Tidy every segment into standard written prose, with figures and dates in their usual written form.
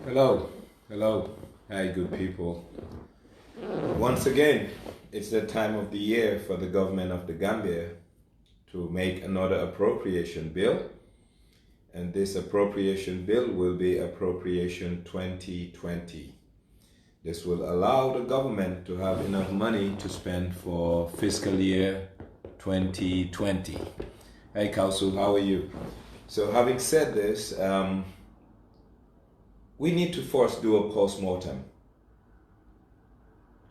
Hello, hello, hi, good people. Once again, it's the time of the year for the government of the Gambia to make another appropriation bill, and this appropriation bill will be Appropriation 2020. This will allow the government to have enough money to spend for fiscal year 2020. Hey, Council, how are you? So, having said this, we need to first do a post-mortem.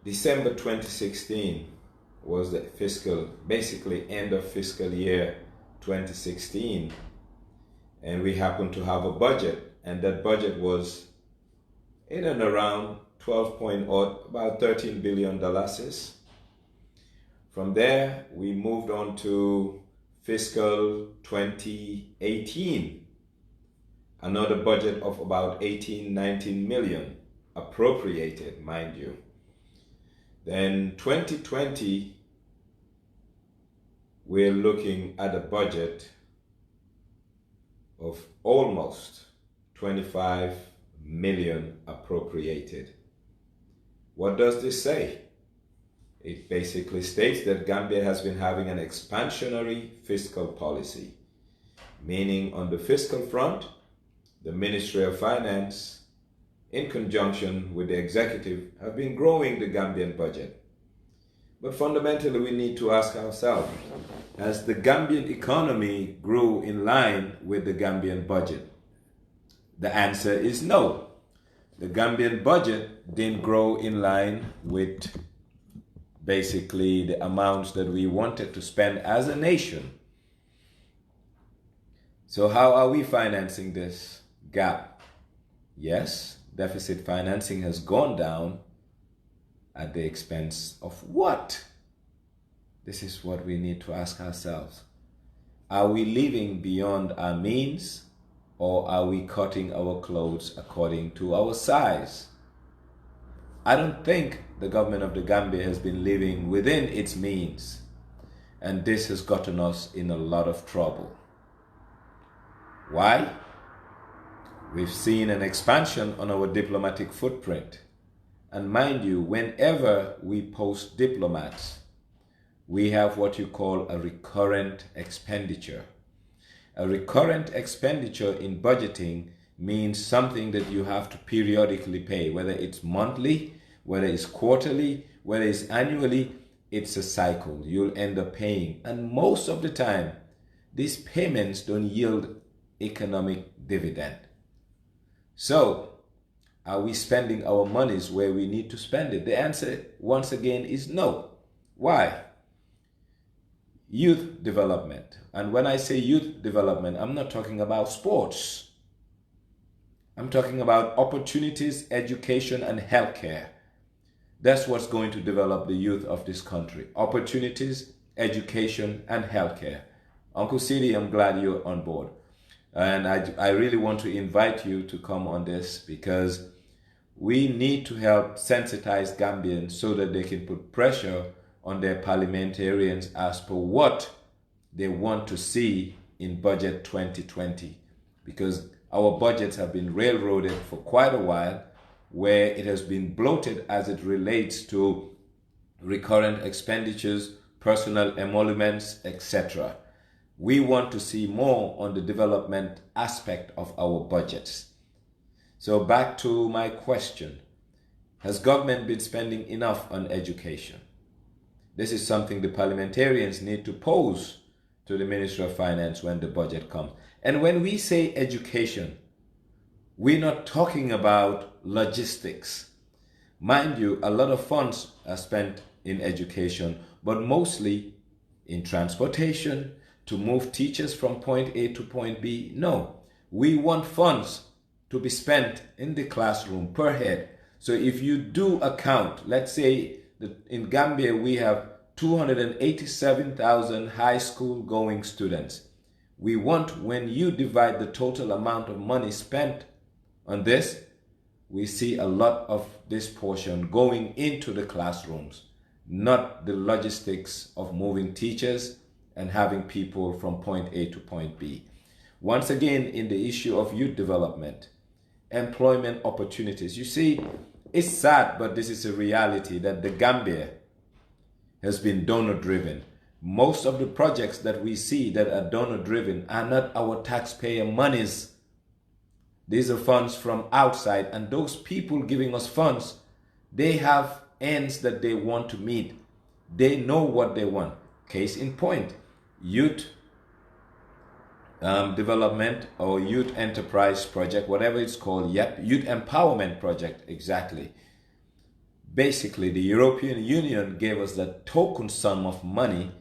December 2016 was the basically end of fiscal year 2016, and we happened to have a budget, and that budget was in and around 12 point odd, about $13 billion. From there, we moved on to fiscal 2018. Another budget of about 19 million appropriated, mind you. Then 2020, we're looking at a budget of almost 25 million appropriated. What does this say? It basically states that Gambia has been having an expansionary fiscal policy, meaning on the fiscal front, the Ministry of Finance, in conjunction with the executive, have been growing the Gambian budget. But fundamentally, we need to ask ourselves, has the Gambian economy grew in line with the Gambian budget? The answer is no. The Gambian budget didn't grow in line with basically the amounts that we wanted to spend as a nation. So how are we financing this gap? Yes, deficit financing has gone down at the expense of what? This is what we need to ask ourselves. Are we living beyond our means, or are we cutting our clothes according to our size? I don't think the government of the Gambia has been living within its means, and this has gotten us in a lot of trouble. Why? We've seen an expansion on our diplomatic footprint. And mind you, whenever we post diplomats, we have what you call a recurrent expenditure. A recurrent expenditure in budgeting means something that you have to periodically pay, whether it's monthly, whether it's quarterly, whether it's annually, it's a cycle. You'll end up paying. And most of the time, these payments don't yield economic dividend. So, are we spending our monies where we need to spend it? The answer, once again, is no. Why? Youth development. And when I say youth development, I'm not talking about sports. I'm talking about opportunities, education, and healthcare. That's what's going to develop the youth of this country. Opportunities, education, and healthcare. Uncle Sidi, I'm glad you're on board. And I really want to invite you to come on this, because we need to help sensitize Gambians so that they can put pressure on their parliamentarians as per what they want to see in budget 2020. Because our budgets have been railroaded for quite a while, where it has been bloated as it relates to recurrent expenditures, personal emoluments, etc. We want to see more on the development aspect of our budgets. So back to my question. Has government been spending enough on education? This is something the parliamentarians need to pose to the Ministry of Finance when the budget comes. And when we say education, we're not talking about logistics. Mind you, a lot of funds are spent in education, but mostly in transportation, to move teachers from point A to point B. No, we want funds to be spent in the classroom per head. So if you do a count, let's say that in Gambia we have 287,000 high school going students. We want, when you divide the total amount of money spent on this, we see a lot of this portion going into the classrooms, not the logistics of moving teachers and having people from point A to point B. Once again, in the issue of youth development, employment opportunities. You see, it's sad, but this is a reality that the Gambia has been donor-driven. Most of the projects that we see that are donor-driven are not our taxpayer monies. These are funds from outside, and those people giving us funds, they have ends that they want to meet. They know what they want. Case in point, youth development or youth enterprise project, whatever it's called, yep, youth empowerment project, exactly. Basically, the European Union gave us that token sum of money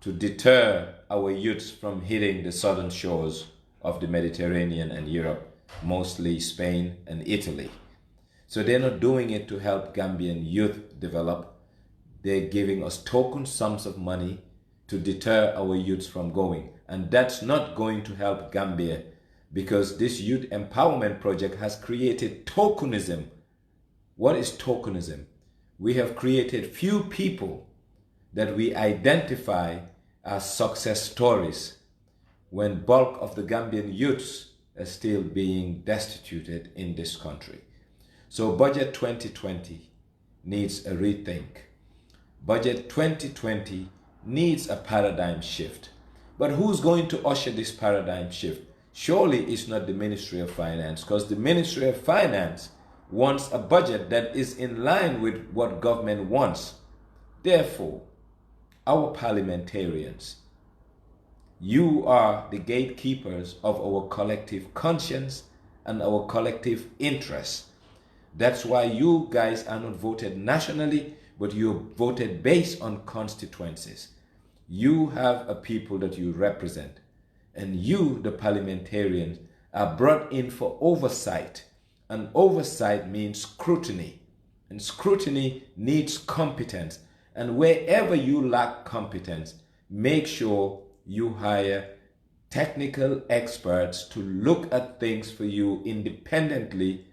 to deter our youths from hitting the southern shores of the Mediterranean and Europe, mostly Spain and Italy. So they're not doing it to help Gambian youth develop. They're giving us token sums of money to deter our youths from going. And that's not going to help Gambia, because this youth empowerment project has created tokenism. What is tokenism? We have created few people that we identify as success stories when bulk of the Gambian youths are still being destituted in this country. So Budget 2020 needs a rethink. Budget 2020 needs a paradigm shift. But who's going to usher this paradigm shift? Surely it's not the Ministry of Finance, because the Ministry of Finance wants a budget that is in line with what government wants. Therefore, our parliamentarians, you are the gatekeepers of our collective conscience and our collective interests. That's why you guys are not voted nationally, but you're voted based on constituencies. You have a people that you represent, and you, the parliamentarians, are brought in for oversight. And oversight means scrutiny, and scrutiny needs competence. And wherever you lack competence, make sure you hire technical experts to look at things for you independently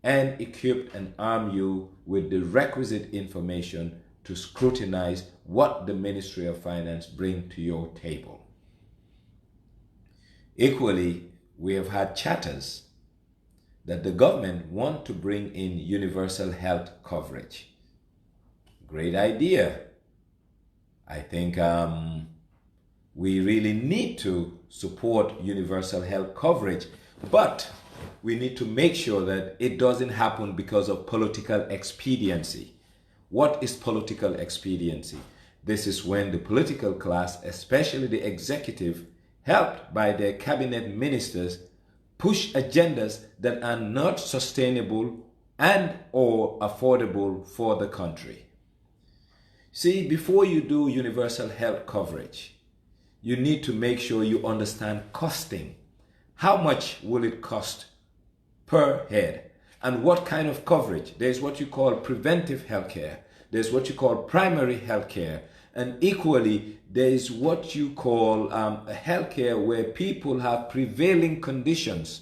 and equip and arm you with the requisite information to scrutinize what the Ministry of Finance bring to your table. Equally, we have had chatters that the government want to bring in universal health coverage. Great idea. I think we really need to support universal health coverage, but we need to make sure that it doesn't happen because of political expediency. What is political expediency? This is when the political class, especially the executive, helped by their cabinet ministers, push agendas that are not sustainable and or affordable for the country. See, before you do universal health coverage, you need to make sure you understand costing. How much will it cost per head? And what kind of coverage? There's what you call preventive healthcare. There's what you call primary healthcare. And equally, there is what you call a healthcare where people have prevailing conditions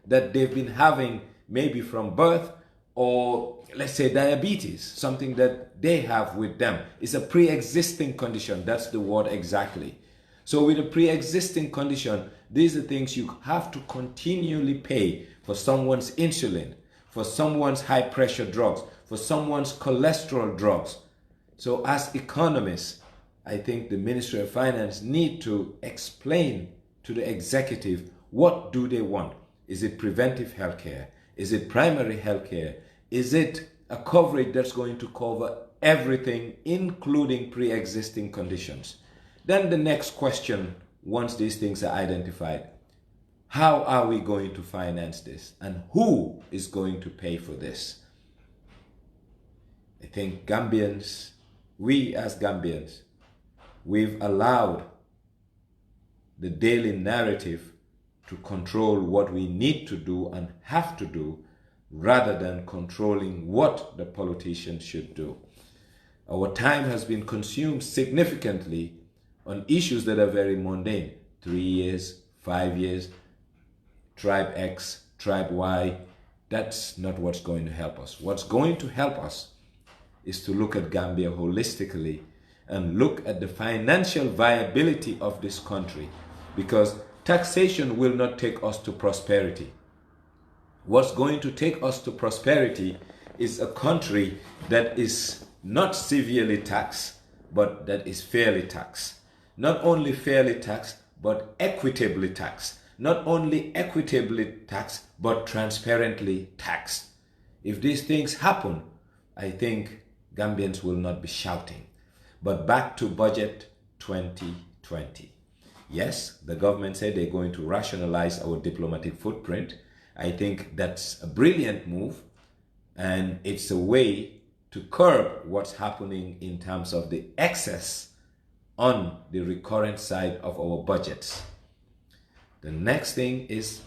that they've been having maybe from birth, or let's say diabetes, something that they have with them. It's a pre-existing condition. That's the word exactly. So with a pre-existing condition, these are things you have to continually pay for someone's insulin, for someone's high pressure drugs, for someone's cholesterol drugs. So as economists, I think the Ministry of Finance need to explain to the executive, what do they want? Is it preventive healthcare? Is it primary healthcare? Is it a coverage that's going to cover everything, including pre-existing conditions? Then the next question, once these things are identified, how are we going to finance this? And who is going to pay for this? I think Gambians, we as Gambians, we've allowed the daily narrative to control what we need to do and have to do, rather than controlling what the politicians should do. Our time has been consumed significantly on issues that are very mundane. 3 years, 5 years, tribe X, tribe Y. That's not what's going to help us. What's going to help us is to look at Gambia holistically and look at the financial viability of this country, because taxation will not take us to prosperity. What's going to take us to prosperity is a country that is not severely taxed, but that is fairly taxed. Not only fairly taxed, but equitably taxed. Not only equitably taxed, but transparently taxed. If these things happen, I think Gambians will not be shouting. But back to budget 2020. Yes, the government said they're going to rationalize our diplomatic footprint. I think that's a brilliant move, and it's a way to curb what's happening in terms of the excess on the recurrent side of our budgets. The next thing is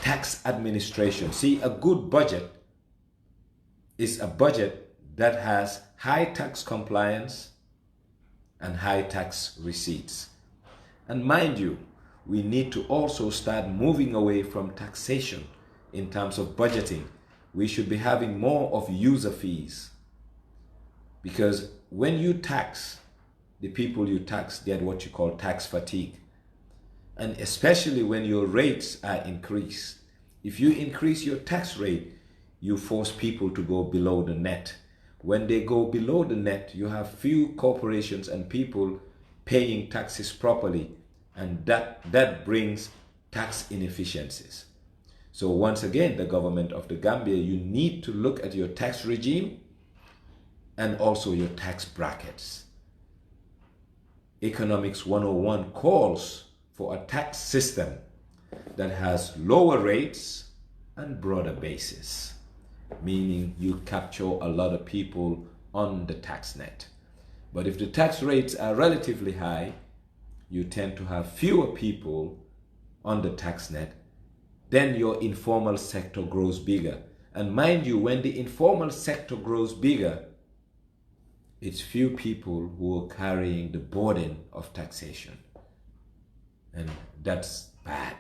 tax administration. See, a good budget is a budget that has high tax compliance and high tax receipts. And mind you, we need to also start moving away from taxation in terms of budgeting. We should be having more of user fees, because when you tax, the people you tax get what you call tax fatigue. And especially when your rates are increased. If you increase your tax rate, you force people to go below the net. When they go below the net, you have few corporations and people paying taxes properly, and that brings tax inefficiencies. So once again, the government of the Gambia, you need to look at your tax regime and also your tax brackets. Economics 101 calls for a tax system that has lower rates and broader bases, meaning you capture a lot of people on the tax net. But if the tax rates are relatively high, you tend to have fewer people on the tax net, then your informal sector grows bigger. And mind you, when the informal sector grows bigger, it's few people who are carrying the burden of taxation. And that's bad.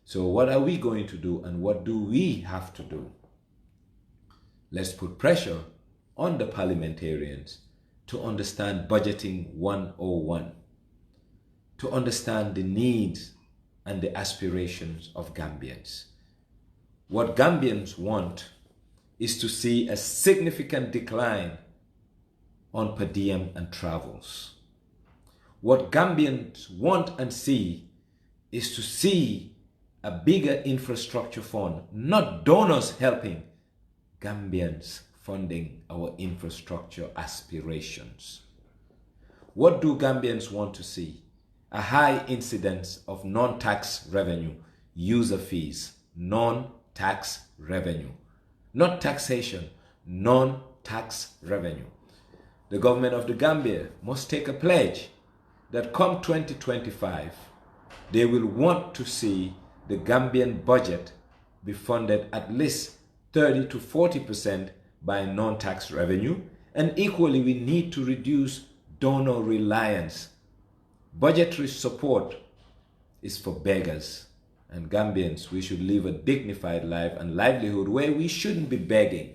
So what are we going to do, and what do we have to do? Let's put pressure on the parliamentarians to understand budgeting 101, to understand the needs and the aspirations of Gambians. What Gambians want is to see a significant decline on per diem and travels. What Gambians want and see is to see a bigger infrastructure fund, not donors helping, Gambians funding our infrastructure aspirations. What do Gambians want to see? A high incidence of non-tax revenue, user fees, non-tax revenue. Not taxation, non-tax revenue. The government of the Gambia must take a pledge that come 2025, they will want to see the Gambian budget be funded at least 30 to 40% by non-tax revenue, and equally we need to reduce donor reliance. Budgetary support is for beggars, and Gambians, we should live a dignified life and livelihood where we shouldn't be begging.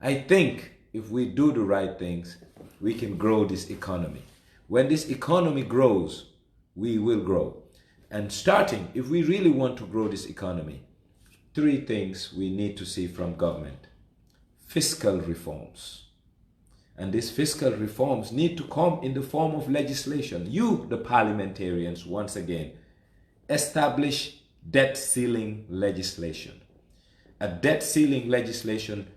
I think if we do the right things, we can grow this economy. When this economy grows, we will grow. And starting, if we really want to grow this economy, 3 things we need to see from government. Fiscal reforms. And these fiscal reforms need to come in the form of legislation. You, the parliamentarians, once again, establish debt ceiling legislation. A debt ceiling legislation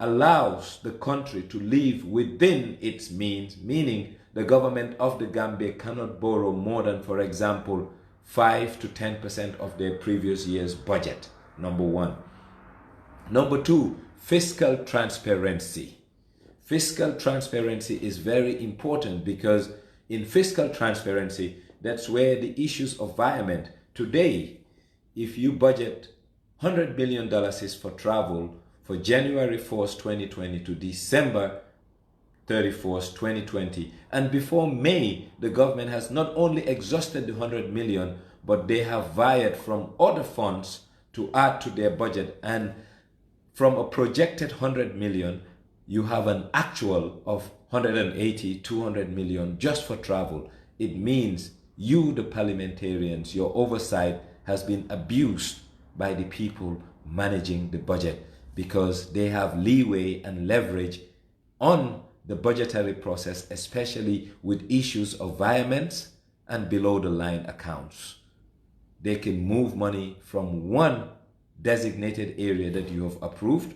allows the country to live within its means, meaning the government of the Gambia cannot borrow more than, for example, 5 to 10% of their previous year's budget. Number 1. Number 2, fiscal transparency. Fiscal transparency is very important because in fiscal transparency, that's where the issues of environment. Today, if you budget $100 million is for travel for January 1st, 2020 to December 31st, 2020. And before May, the government has not only exhausted the 100 million, but they have vied from other funds to add to their budget. And from a projected 100 million, you have an actual of 180, 200 million just for travel. It means you, the parliamentarians, your oversight has been abused by the people managing the budget, because they have leeway and leverage on the budgetary process, especially with issues of violence and below the line accounts. They can move money from one designated area that you have approved,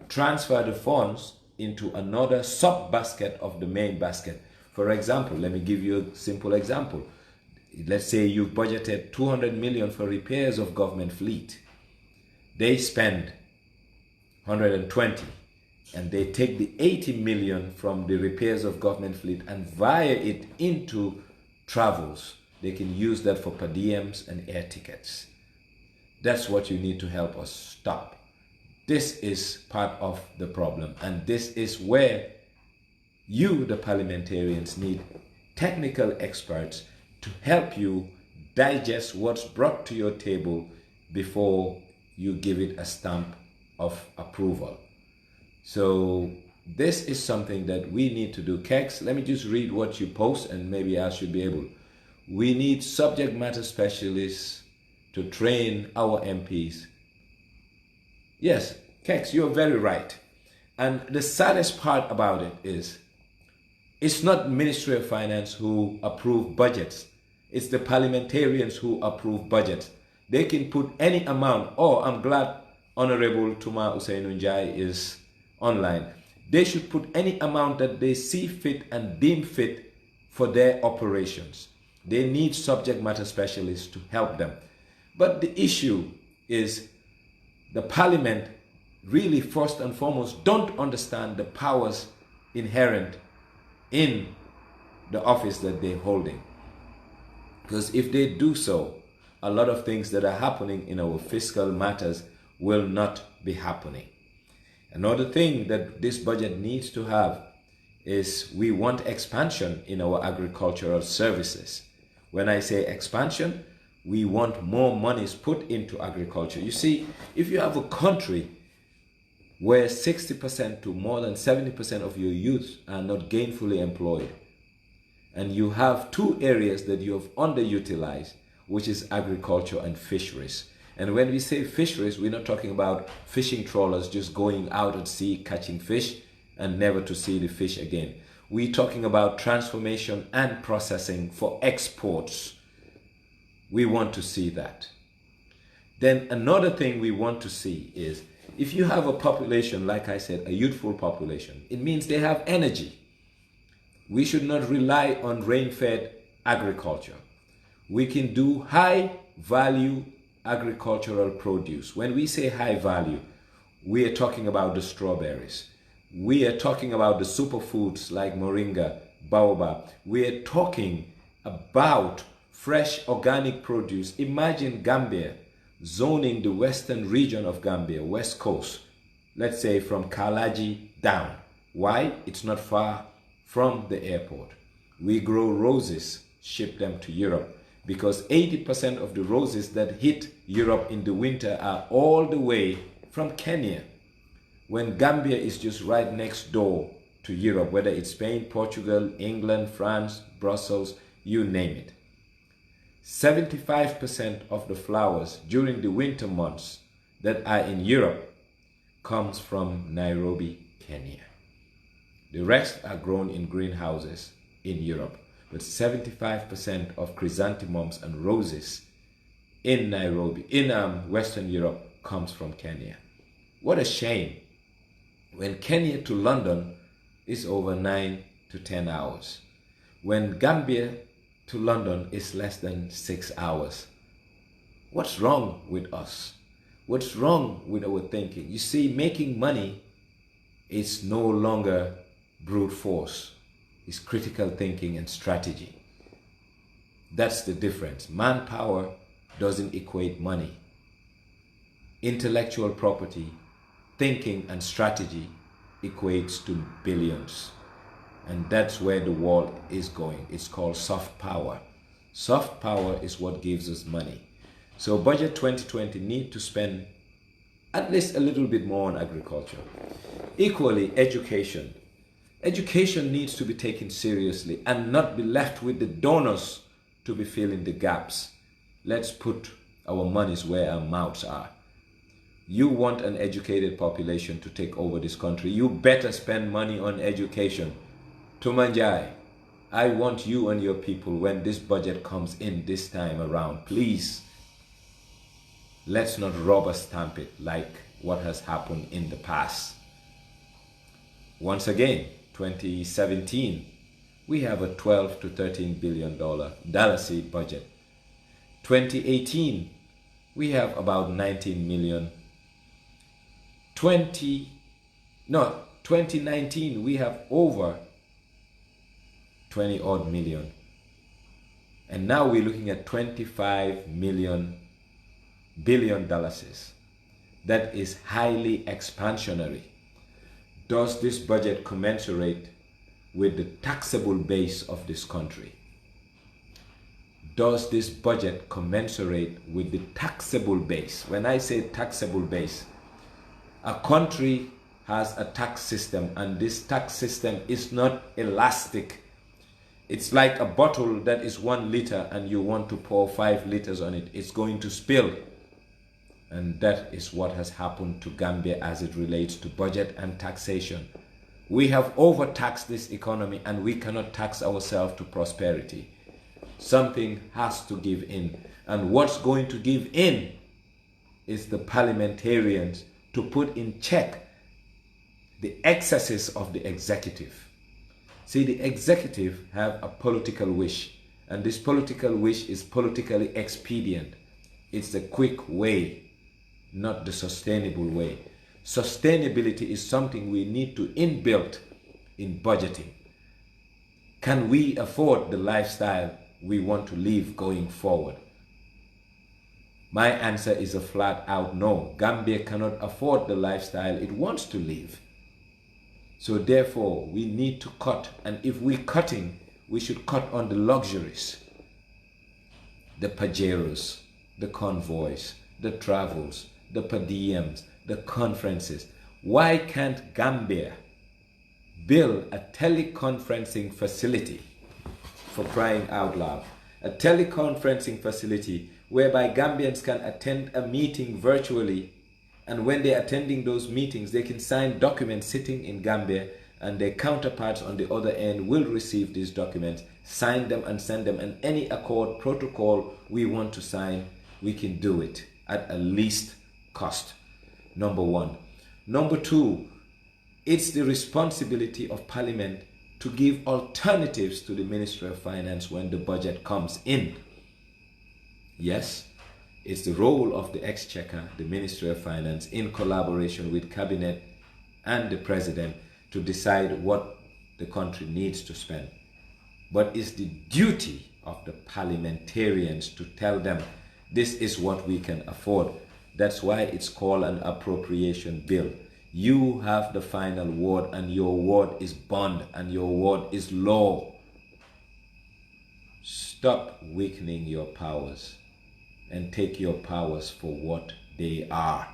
transfer the funds into another sub-basket of the main basket. For example, let me give you a simple example. Let's say you've budgeted 200 million for repairs of government fleet. They spend 120, and they take the 80 million from the repairs of government fleet and wire it into travels. They can use that for per diems and air tickets. That's what you need to help us stop. This is part of the problem, and this is where you, the parliamentarians, need technical experts to help you digest what's brought to your table before you give it a stamp of approval. So this is something that we need to do. Kex, let me just read what you post, and maybe I should be able. We need subject matter specialists to train our MPs. Yes, Kex, you're very right. And the saddest part about it is, it's not Ministry of Finance who approve budgets. It's the parliamentarians who approve budgets. They can put any amount. Oh, I'm glad Honorable Tuma Njie is online. They should put any amount that they see fit and deem fit for their operations. They need subject matter specialists to help them. But the issue is the parliament really, first and foremost, don't understand the powers inherent in the office that they're holding. Because if they do so, a lot of things that are happening in our fiscal matters will not be happening. Another thing that this budget needs to have is we want expansion in our agricultural services. When I say expansion, we want more monies put into agriculture. You see, if you have a country where 60% to more than 70% of your youth are not gainfully employed, and you have two areas that you have underutilized, which is agriculture and fisheries. And when we say fisheries, we're not talking about fishing trawlers just going out at sea catching fish and never to see the fish again. We're talking about transformation and processing for exports. We want to see that. Then another thing we want to see is, if you have a population, like I said, a youthful population, it means they have energy. We should not rely on rain-fed agriculture. We can do high-value agricultural produce. When we say high value, we are talking about the strawberries. We are talking about the superfoods like moringa, baobab. We are talking about fresh organic produce. Imagine Gambia zoning the western region of Gambia, west coast, let's say from Kalaji down. Why? It's not far from the airport. We grow roses, ship them to Europe, because 80% of the roses that hit Europe in the winter are all the way from Kenya, when Gambia is just right next door to Europe, whether it's Spain, Portugal, England, France, Brussels, you name it. 75% of the flowers during the winter months that are in Europe comes from Nairobi, Kenya. The rest are grown in greenhouses in Europe. But 75% of chrysanthemums and roses in Nairobi, in Western Europe, comes from Kenya. What a shame. When Kenya to London is over 9 to 10 hours. When Gambia to London is less than 6 hours. What's wrong with us? What's wrong with our thinking? You see, making money is no longer brute force. It's critical thinking and strategy. That's the difference. Manpower doesn't equate money. Intellectual property, thinking and strategy equates to billions. And that's where the world is going. It's called soft power. Soft power is what gives us money. So Budget 2020 need to spend at least a little bit more on agriculture. Equally, education. Education needs to be taken seriously and not be left with the donors to be filling the gaps. Let's put our monies where our mouths are. You want an educated population to take over this country. You better spend money on education. Tumanjai, I want you and your people, when this budget comes in this time around, please, let's not rubber stamp it like what has happened in the past. Once again, 2017, we have a $12 to $13 billion seed budget. 2018, we have about 19 million. 2019, we have over 20 odd million. And now we're looking at 25 billion dollars. That is highly expansionary. Does this budget commensurate with the taxable base of this country? Does this budget commensurate with the taxable base? When I say taxable base, a country has a tax system, and this tax system is not elastic. It's like a bottle that is 1 liter and you want to pour 5 liters on it. It's going to spill. And that is what has happened to Gambia as it relates to budget and taxation. We have overtaxed this economy and we cannot tax ourselves to prosperity. Something has to give in. And what's going to give in is the parliamentarians to put in check the excesses of the executive. See, the executive have a political wish, and this political wish is politically expedient. It's the quick way, not the sustainable way. Sustainability is something we need to inbuilt in budgeting. Can we afford the lifestyle we want to live going forward? My answer is a flat out no. Gambia cannot afford the lifestyle it wants to live. So therefore, we need to cut. And if we're cutting, we should cut on the luxuries. The Pajeros, the convoys, the travels, the per diems, the conferences. Why can't Gambia build a teleconferencing facility, for crying out loud? A teleconferencing facility whereby Gambians can attend a meeting virtually, and when they're attending those meetings, they can sign documents sitting in Gambia, and their counterparts on the other end will receive these documents, sign them and send them, and any accord, protocol we want to sign, we can do it at a least cost. Number one. Number two, it's the responsibility of Parliament to give alternatives to the Ministry of Finance when the budget comes in. Yes, it's the role of the Exchequer, the Ministry of Finance, in collaboration with Cabinet and the President to decide what the country needs to spend. But it's the duty of the parliamentarians to tell them this is what we can afford. That's why it's called an appropriation bill. You have the final word, and your word is bond, and your word is law. Stop weakening your powers and take your powers for what they are.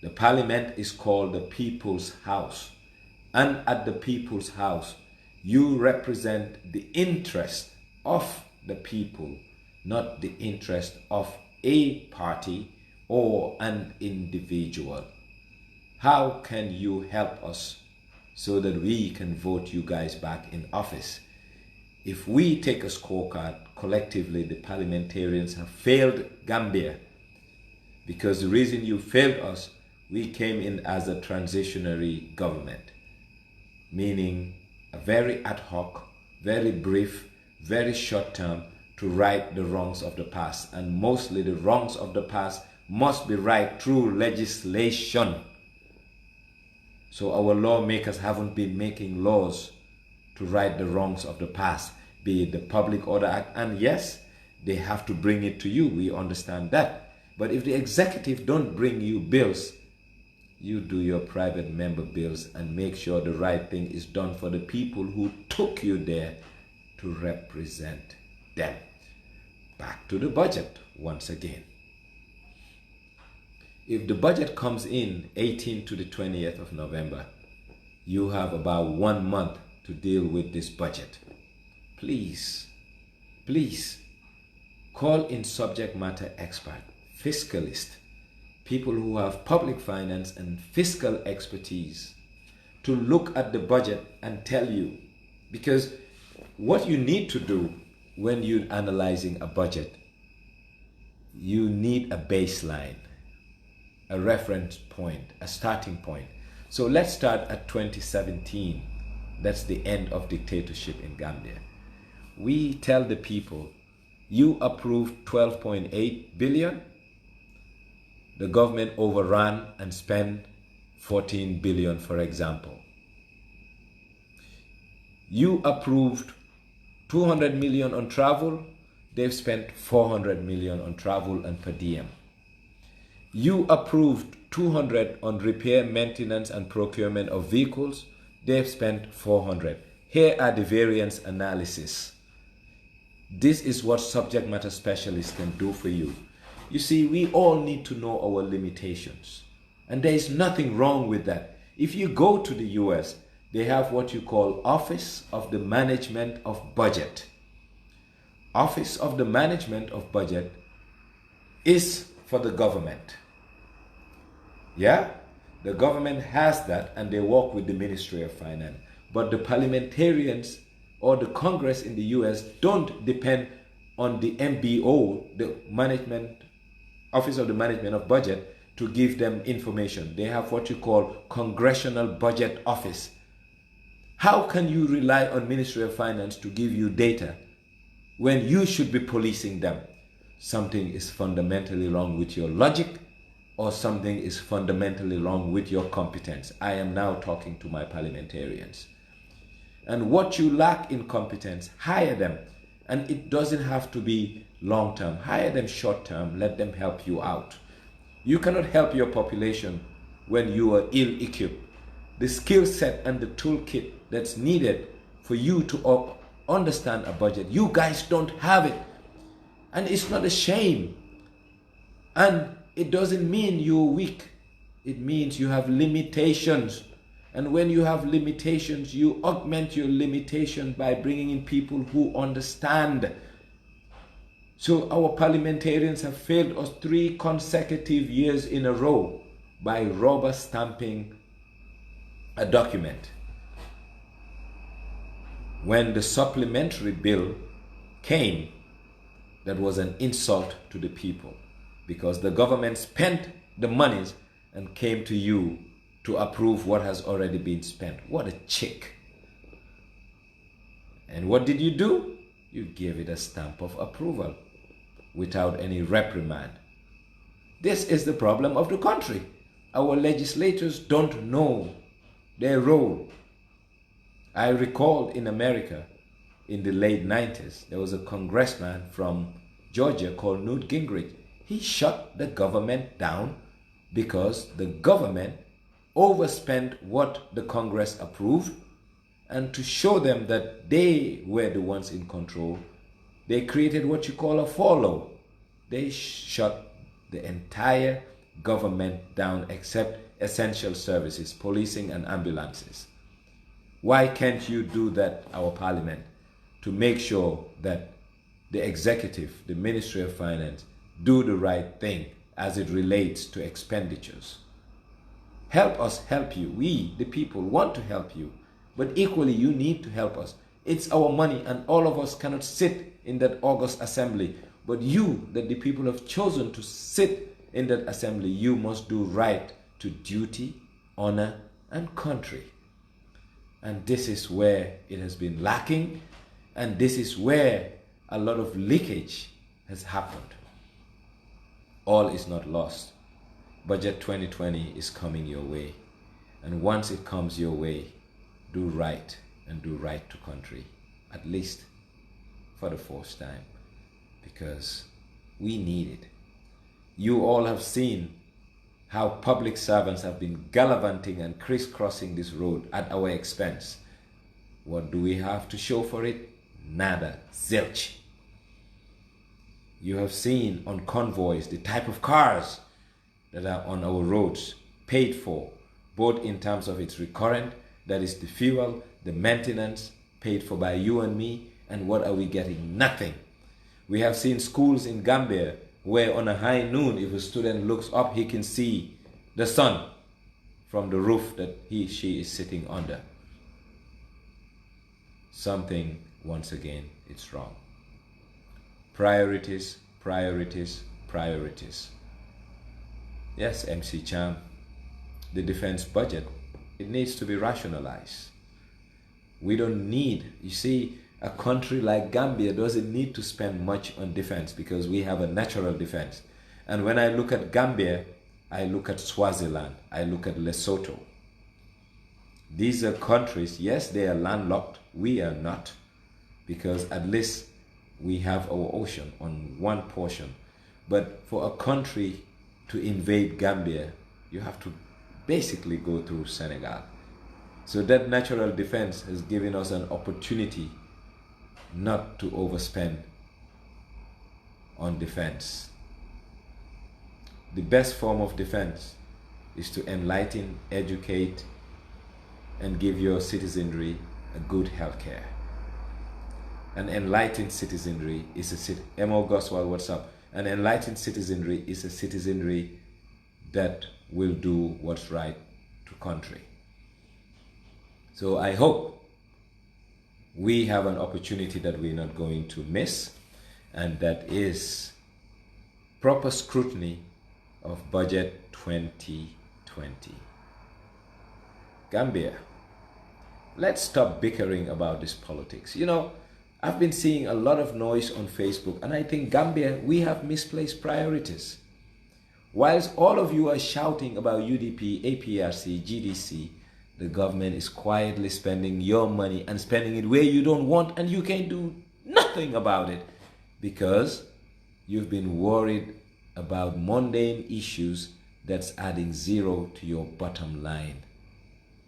The Parliament is called the People's House, and at the People's House, you represent the interest of the people, not the interest of a party or an individual. How can you help us so that we can vote you guys back in office? If we take a scorecard, collectively the parliamentarians have failed Gambia, because the reason you failed us, we came in as a transitionary government, meaning a very ad hoc, very brief, very short term to right the wrongs of the past. And mostly the wrongs of the past must be right through legislation. So our lawmakers haven't been making laws to right the wrongs of the past, be it the Public Order Act. And yes, they have to bring it to you. We understand that. But if the executive don't bring you bills, you do your private member bills and make sure the right thing is done for the people who took you there to represent them. Back to the budget once again. If the budget comes in 18th to the 20th of November, you have about 1 month to deal with this budget. Please, please call in subject matter expert, fiscalists, people who have public finance and fiscal expertise, to look at the budget and tell you. Because what you need to do when you're analyzing a budget, you need a baseline, a reference point, a starting point. So let's start at 2017. That's the end of dictatorship in Gambia. We tell the people, you approved 12.8 billion. The government overran and spent 14 billion, for example. You approved 200 million on travel. They've spent 400 million on travel and per diem. You approved 200 on repair, maintenance, and procurement of vehicles. They've spent 400. Here are the variance analysis. This is what subject matter specialists can do for you. You see, we all need to know our limitations. And there is nothing wrong with that. If you go to the US, they have what you call Office of the Management of Budget. Office of the Management of Budget is for the government. Yeah? The government has that and they work with the Ministry of Finance. But the parliamentarians or the Congress in the US don't depend on the MBO, the Management Office of the Management of Budget, to give them information. They have what you call Congressional Budget Office. How can you rely on Ministry of Finance to give you data when you should be policing them? Something is fundamentally wrong with your logic, or something is fundamentally wrong with your competence. I am now talking to my parliamentarians. And what you lack in competence, hire them. And it doesn't have to be long term. Hire them short term. Let them help you out. You cannot help your population when you are ill-equipped. The skill set and the toolkit that's needed for you to understand a budget, you guys don't have it. And it's not a shame. And it doesn't mean you're weak. It means you have limitations. And when you have limitations, you augment your limitation by bringing in people who understand. So our parliamentarians have failed us 3 consecutive years in a row by rubber stamping a document. When the supplementary bill came, that was an insult to the people, because the government spent the monies and came to you to approve what has already been spent. What a chick. And what did you do? You gave it a stamp of approval without any reprimand. This is the problem of the country. Our legislators don't know their role. I recall in America in the late 90s, there was a congressman from Georgia called Newt Gingrich. He shut the government down because the government overspent what the Congress approved, and to show them that they were the ones in control, they created what you call a follow. They shut the entire government down except essential services, policing and ambulances. Why can't you do that, our parliament, to make sure that the executive, the Ministry of Finance, do the right thing as it relates to expenditures? Help us help you. We, the people, want to help you. But equally, you need to help us. It's our money, and all of us cannot sit in that august assembly. But you, that the people have chosen to sit in that assembly, you must do right to duty, honor, and country. And this is where it has been lacking, and this is where a lot of leakage has happened. All is not lost. Budget 2020 is coming your way. And once it comes your way, do right and do right to country, at least for the first time, because we need it. You all have seen how public servants have been gallivanting and crisscrossing this road at our expense. What do we have to show for it? Nada, zilch. You have seen on convoys the type of cars that are on our roads, paid for, both in terms of its recurrent, that is the fuel, the maintenance, paid for by you and me, and what are we getting? Nothing. We have seen schools in Gambia where on a high noon, if a student looks up, he can see the sun from the roof that she is sitting under. Something, once again, it's wrong. Priorities, priorities, priorities. Yes, MC Cham, the defense budget, it needs to be rationalized. We don't need, you see, a country like Gambia doesn't need to spend much on defense because we have a natural defense. And when I look at Gambia, I look at Swaziland, I look at Lesotho. These are countries, yes, they are landlocked, we are not, because at least we have our ocean on one portion. But for a country to invade Gambia, you have to basically go through Senegal. So that natural defense has given us an opportunity not to overspend on defense. The best form of defense is to enlighten, educate, and give your citizenry a good health care. An enlightened citizenry is a M.O. Goswell, what's up? An enlightened citizenry is a citizenry that will do what's right to country. So I hope we have an opportunity that we're not going to miss, and that is proper scrutiny of Budget 2020. Gambia, let's stop bickering about this politics. You know, I've been seeing a lot of noise on Facebook, and I think Gambia, we have misplaced priorities. Whilst all of you are shouting about UDP, APRC, GDC, the government is quietly spending your money and spending it where you don't want, and you can do nothing about it because you've been worried about mundane issues that's adding zero to your bottom line.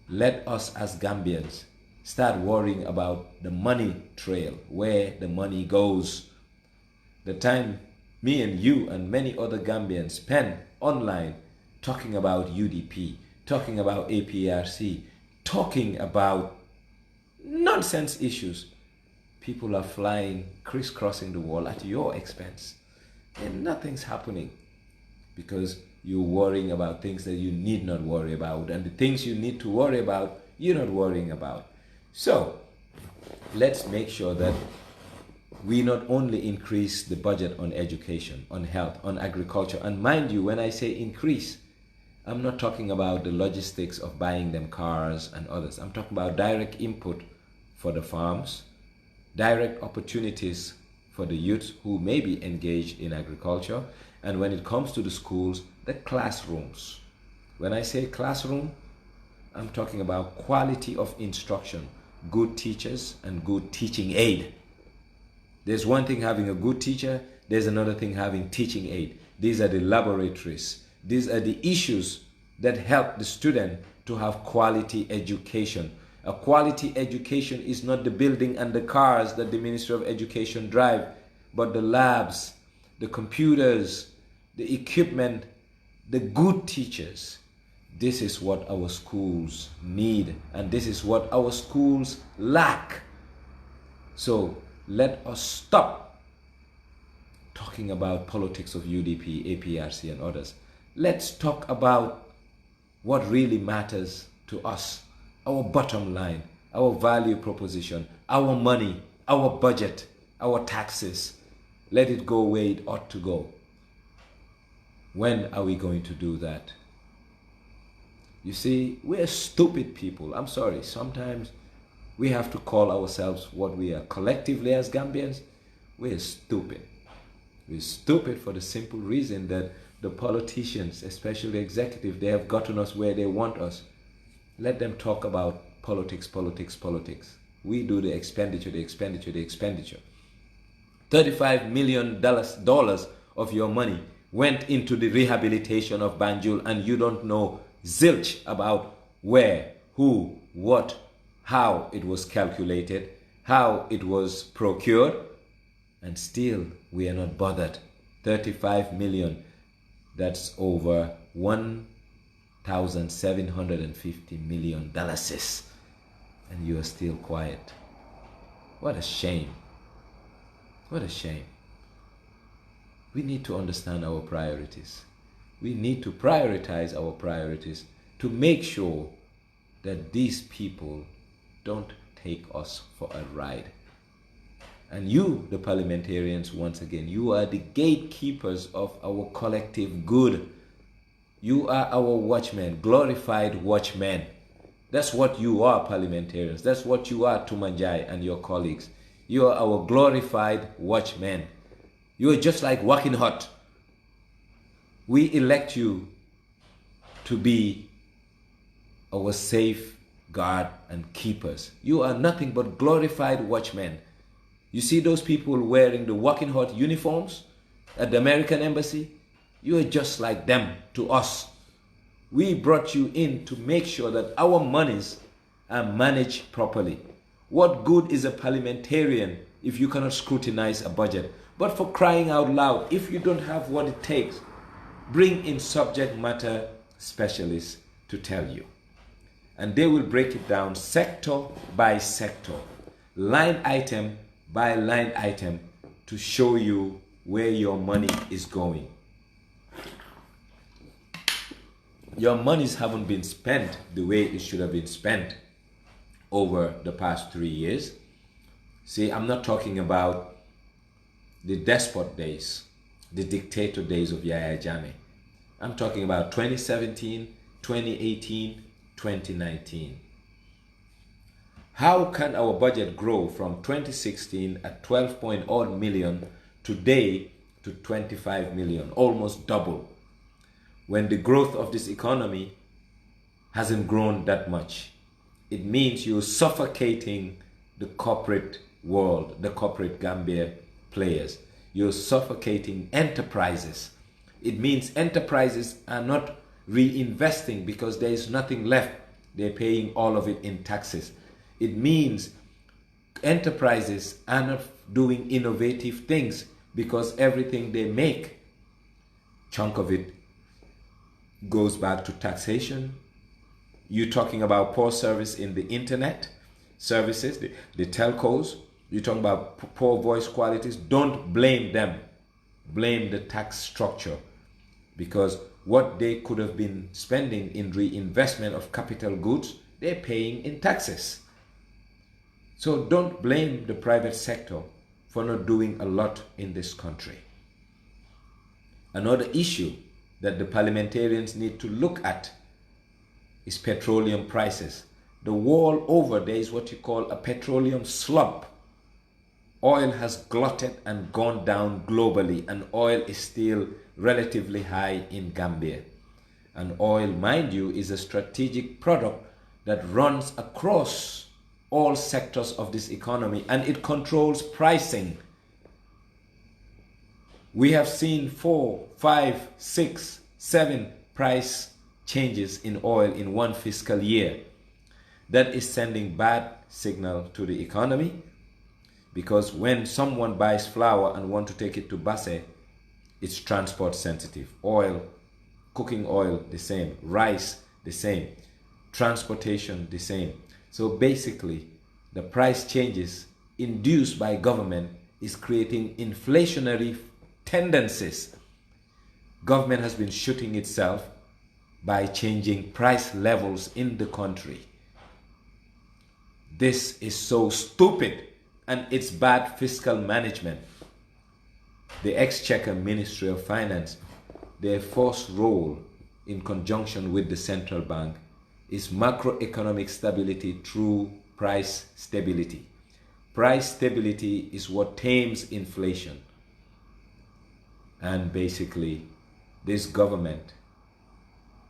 Let us as Gambians start worrying about the money trail, where the money goes. The time me and you and many other Gambians spend online talking about UDP, talking about APRC, talking about nonsense issues, people are flying, crisscrossing the wall at your expense. And nothing's happening because you're worrying about things that you need not worry about. And the things you need to worry about, you're not worrying about. So let's make sure that we not only increase the budget on education, on health, on agriculture. And mind you, when I say increase, I'm not talking about the logistics of buying them cars and others. I'm talking about direct input for the farms, direct opportunities for the youth who may be engaged in agriculture. And when it comes to the schools, the classrooms. When I say classroom, I'm talking about quality of instruction, good teachers and good teaching aid. There's one thing having a good teacher, there's another thing having teaching aid. These are the laboratories. These are the issues that help the student to have quality education. A quality education is not the building and the cars that the Ministry of Education drive, but the labs, the computers, the equipment, the good teachers. This is what our schools need, and this is what our schools lack. So let us stop talking about politics of UDP, APRC, and others. Let's talk about what really matters to us, our bottom line, our value proposition, our money, our budget, our taxes. Let it go where it ought to go. When are we going to do that? You see, we're stupid people. I'm sorry. Sometimes we have to call ourselves what we are collectively as Gambians. We're stupid. We're stupid for the simple reason that the politicians, especially executive, they have gotten us where they want us. Let them talk about politics, politics, politics. We do the expenditure, the expenditure, the expenditure. $35 million of your money went into the rehabilitation of Banjul, and you don't know zilch about where, who, what, how it was calculated, how it was procured, and still we are not bothered. 35 million, that's over $1,750 million, and you are still quiet. What a shame. What a shame. we need to understand our priorities. We need to prioritize our priorities to make sure that these people don't take us for a ride. And you, the parliamentarians, once again, you are the gatekeepers of our collective good. You are our watchmen, glorified watchmen. That's what you are, parliamentarians. That's what you are, Tumanjai and your colleagues. You are our glorified watchmen. You are just like Walking Hut. We elect you to be our safeguard and keepers. You are nothing but glorified watchmen. You see those people wearing the Walking Hut uniforms at the American Embassy? You are just like them to us. We brought you in to make sure that our monies are managed properly. What good is a parliamentarian if you cannot scrutinize a budget? But for crying out loud, if you don't have what it takes, bring in subject matter specialists to tell you. And they will break it down sector by sector, line item by line item, to show you where your money is going. Your monies haven't been spent the way it should have been spent over the past 3 years. See, I'm not talking about the despot days, the dictator days of Yahya Jammeh. I'm talking about 2017, 2018, 2019. How can our budget grow from 2016 at 12 million today to 25 million, almost double, when the growth of this economy hasn't grown that much? It means you're suffocating the corporate world, the corporate Gambia players. You're suffocating enterprises. It means enterprises are not reinvesting because there is nothing left. They're paying all of it in taxes. It means enterprises are not doing innovative things because everything they make, chunk of it goes back to taxation. You're talking about poor service in the internet services, the telcos. You're talking about poor voice qualities. Don't blame them. Blame the tax structure, because what they could have been spending in reinvestment of capital goods, they're paying in taxes. So don't blame the private sector for not doing a lot in this country. Another issue that the parliamentarians need to look at is petroleum prices. The world over, there is what you call a petroleum slump. Oil has glutted and gone down globally, and oil is still relatively high in Gambia. And oil, mind you, is a strategic product that runs across all sectors of this economy, and it controls pricing. We have seen 4, 5, 6, 7 price changes in oil in one fiscal year. That is sending bad signal to the economy, because when someone buys flour and want to take it to Basse, it's transport sensitive. Oil, cooking oil, the same. Rice, the same. Transportation, the same. So basically, the price changes induced by government is creating inflationary tendencies. Government has been shooting itself by changing price levels in the country. This is so stupid, and it's bad fiscal management. The Exchequer Ministry of Finance, their first role in conjunction with the central bank is macroeconomic stability through price stability. Price stability is what tames inflation. And basically, this government,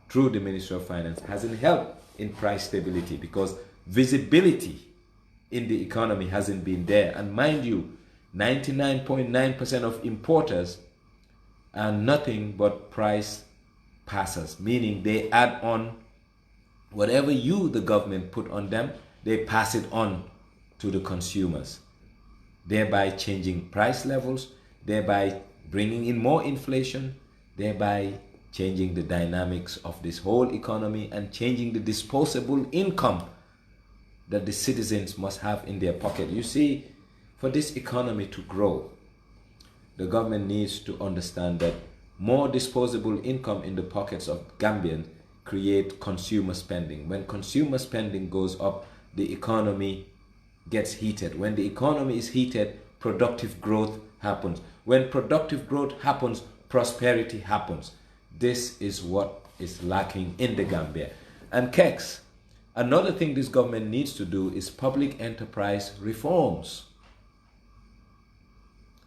through the Ministry of Finance, hasn't helped in price stability because visibility in the economy hasn't been there. And mind you, 99.9% of importers are nothing but price passers, meaning they add on whatever you, the government, put on them, they pass it on to the consumers, thereby changing price levels, thereby bringing in more inflation, thereby changing the dynamics of this whole economy and changing the disposable income that the citizens must have in their pocket. You see, for this economy to grow, the government needs to understand that more disposable income in the pockets of Gambian create consumer spending. When consumer spending goes up, the economy gets heated. When the economy is heated, productive growth happens. When productive growth happens, prosperity happens. This is what is lacking in the Gambia. And Kex, another thing this government needs to do is public enterprise reforms.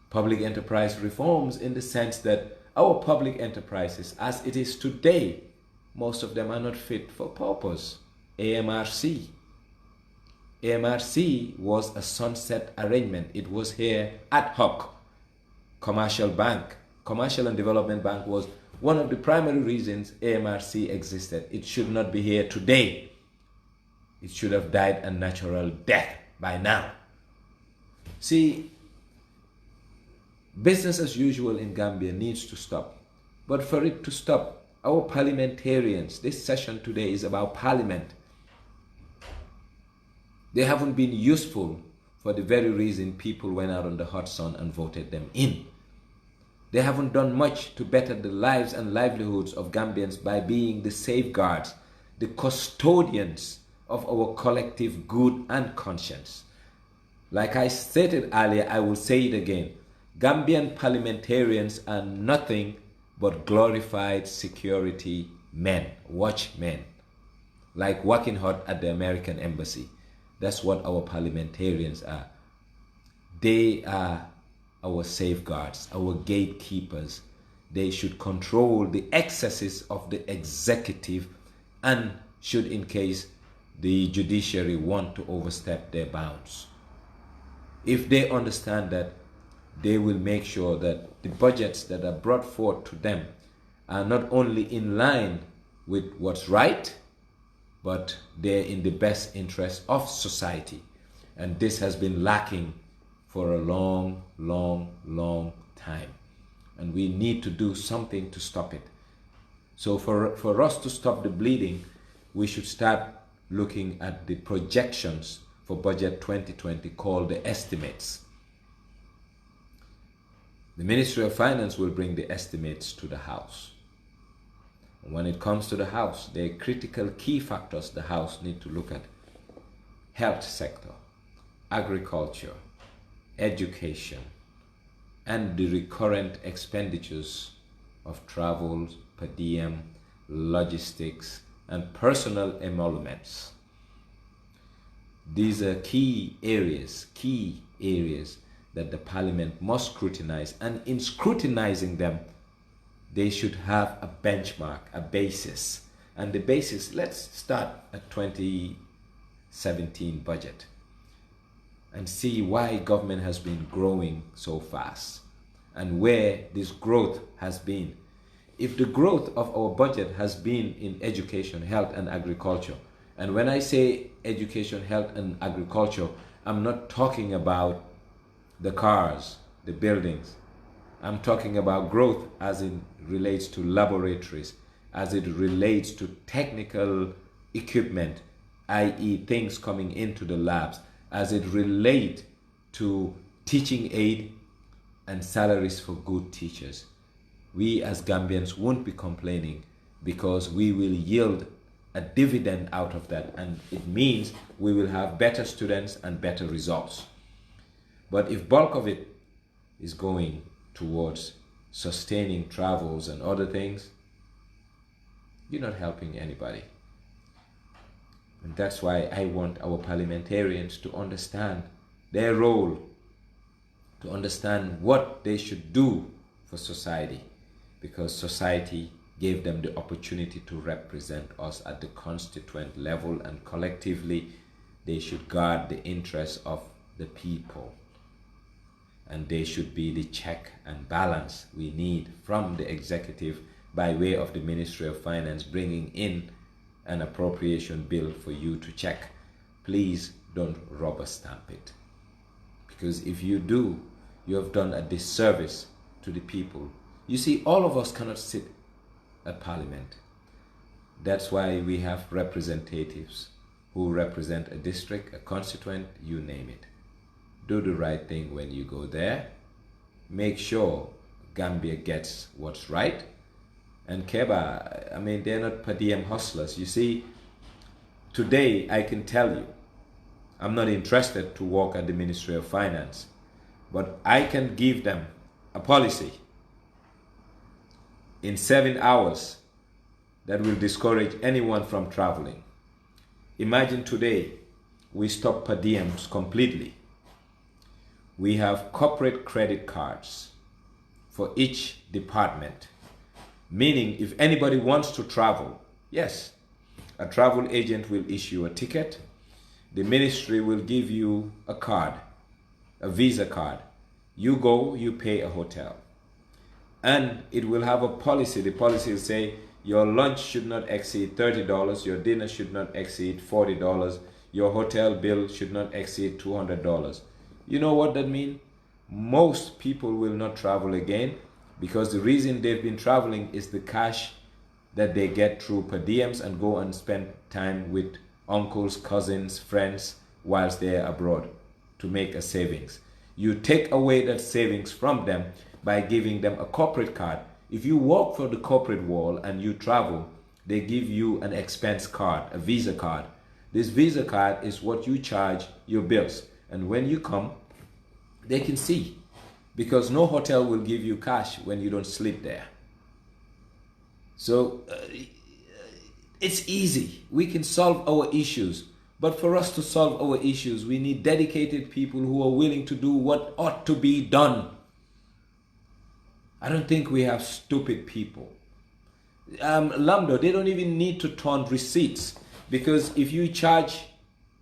Public enterprise reforms in the sense that our public enterprises, as it is today, most of them are not fit for purpose. AMRC. AMRC was a sunset arrangement. It was here ad hoc. Commercial Bank, Commercial and Development Bank was one of the primary reasons AMRC existed. It should not be here today. It should have died a natural death by now. See, business as usual in Gambia needs to stop. But for it to stop, our parliamentarians, this session today is about parliament. They haven't been useful for the very reason people went out on the hot sun and voted them in. They haven't done much to better the lives and livelihoods of Gambians by being the safeguards, the custodians of our collective good and conscience. Like I stated earlier, I will say it again. Gambian parliamentarians are nothing but glorified security men, watchmen, like working hard at the American embassy. That's what our parliamentarians are. They are our safeguards, our gatekeepers. They should control the excesses of the executive and should, in case the judiciary want to overstep their bounds. If they understand that, they will make sure that the budgets that are brought forth to them are not only in line with what's right, but they're in the best interest of society. And this has been lacking for a long, long, long time. And we need to do something to stop it. So for us to stop the bleeding, we should start looking at the projections for budget 2020 called the estimates. The Ministry of Finance will bring the estimates to the House. And when it comes to the House, there are critical key factors the House need to look at. Health sector, agriculture, education, and the recurrent expenditures of travel, per diem, logistics, and personal emoluments. These are key areas that the Parliament must scrutinize, and in scrutinizing them, they should have a benchmark, a basis. And the basis, let's start at 2017 budget and see why government has been growing so fast and where this growth has been. If the growth of our budget has been in education, health, and agriculture, and when I say education, health, and agriculture, I'm not talking about the cars, the buildings. I'm talking about growth as it relates to laboratories, as it relates to technical equipment, i.e. things coming into the labs, as it relates to teaching aid and salaries for good teachers. We as Gambians won't be complaining because we will yield a dividend out of that, and it means we will have better students and better results. But if bulk of it is going towards sustaining travels and other things, you're not helping anybody. And that's why I want our parliamentarians to understand their role, to understand what they should do for society, because society gave them the opportunity to represent us at the constituent level, and collectively they should guard the interests of the people. And they should be the check and balance we need from the executive by way of the Ministry of Finance bringing in an appropriation bill for you to check. Please don't rubber stamp it. Because if you do, you have done a disservice to the people. You see, all of us cannot sit at Parliament. That's why we have representatives who represent a district, a constituent, you name it. Do the right thing when you go there. make sure Gambia gets what's right. And Keba, I mean, they're not per diem hustlers. You see, today I can tell you, I'm not interested to work at the Ministry of Finance, but I can give them a policy in 7 hours that will discourage anyone from traveling. Imagine today we stop per diems completely. We have corporate credit cards for each department, meaning if anybody wants to travel, yes, a travel agent will issue a ticket. The ministry will give you a card, a visa card. You go, you pay a hotel. And it will have a policy. The policy will say your lunch should not exceed $30, your dinner should not exceed $40, your hotel bill should not exceed $200. You know what that means? Most people will not travel again, because the reason they've been traveling is the cash that they get through per diems and go and spend time with uncles, cousins, friends whilst they're abroad to make a savings. You take away that savings from them by giving them a corporate card. If you work for the corporate world and you travel, they give you an expense card, a visa card. This visa card is what you charge your bills. And when you come, they can see, because no hotel will give you cash when you don't sleep there. So it's easy. We can solve our issues. But for us to solve our issues, we need dedicated people who are willing to do what ought to be done. I don't think we have stupid people. Lambda, they don't even need to turn receipts, because if you charge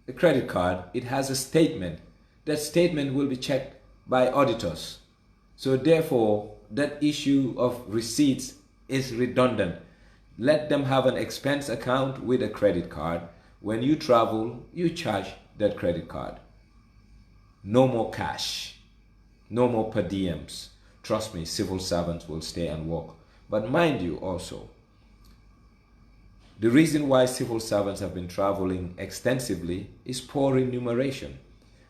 a credit card, it has a statement. That statement will be checked by auditors. So therefore, that issue of receipts is redundant. Let them have an expense account with a credit card. When you travel, you charge that credit card. No more cash. No more per diems. Trust me, civil servants will stay and work. But mind you also, the reason why civil servants have been traveling extensively is poor remuneration.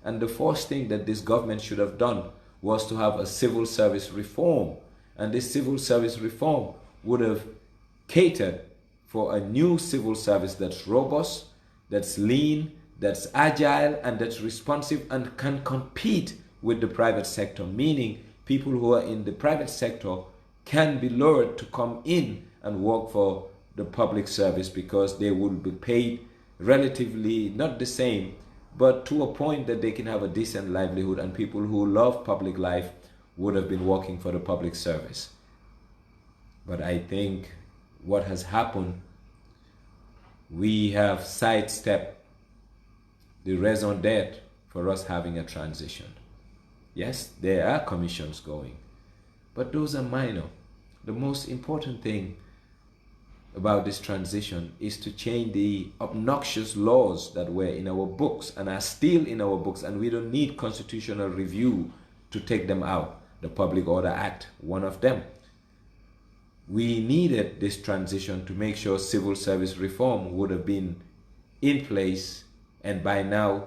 And the first thing that this government should have done was to have a civil service reform. And this civil service reform would have catered for a new civil service that's robust, that's lean, that's agile, and that's responsive and can compete with the private sector, meaning people who are in the private sector can be lured to come in and work for the public service, because they will be paid relatively not the same, but to a point that they can have a decent livelihood, and people who love public life would have been working for the public service. But I think what has happened, we have sidestepped the raison d'etre for us having a transition. Yes, there are commissions going, but those are minor. The most important thing about this transition is to change the obnoxious laws that were in our books and are still in our books, and we don't need constitutional review to take them out. The Public Order Act, one of them. We needed this transition to make sure civil service reform would have been in place, and by now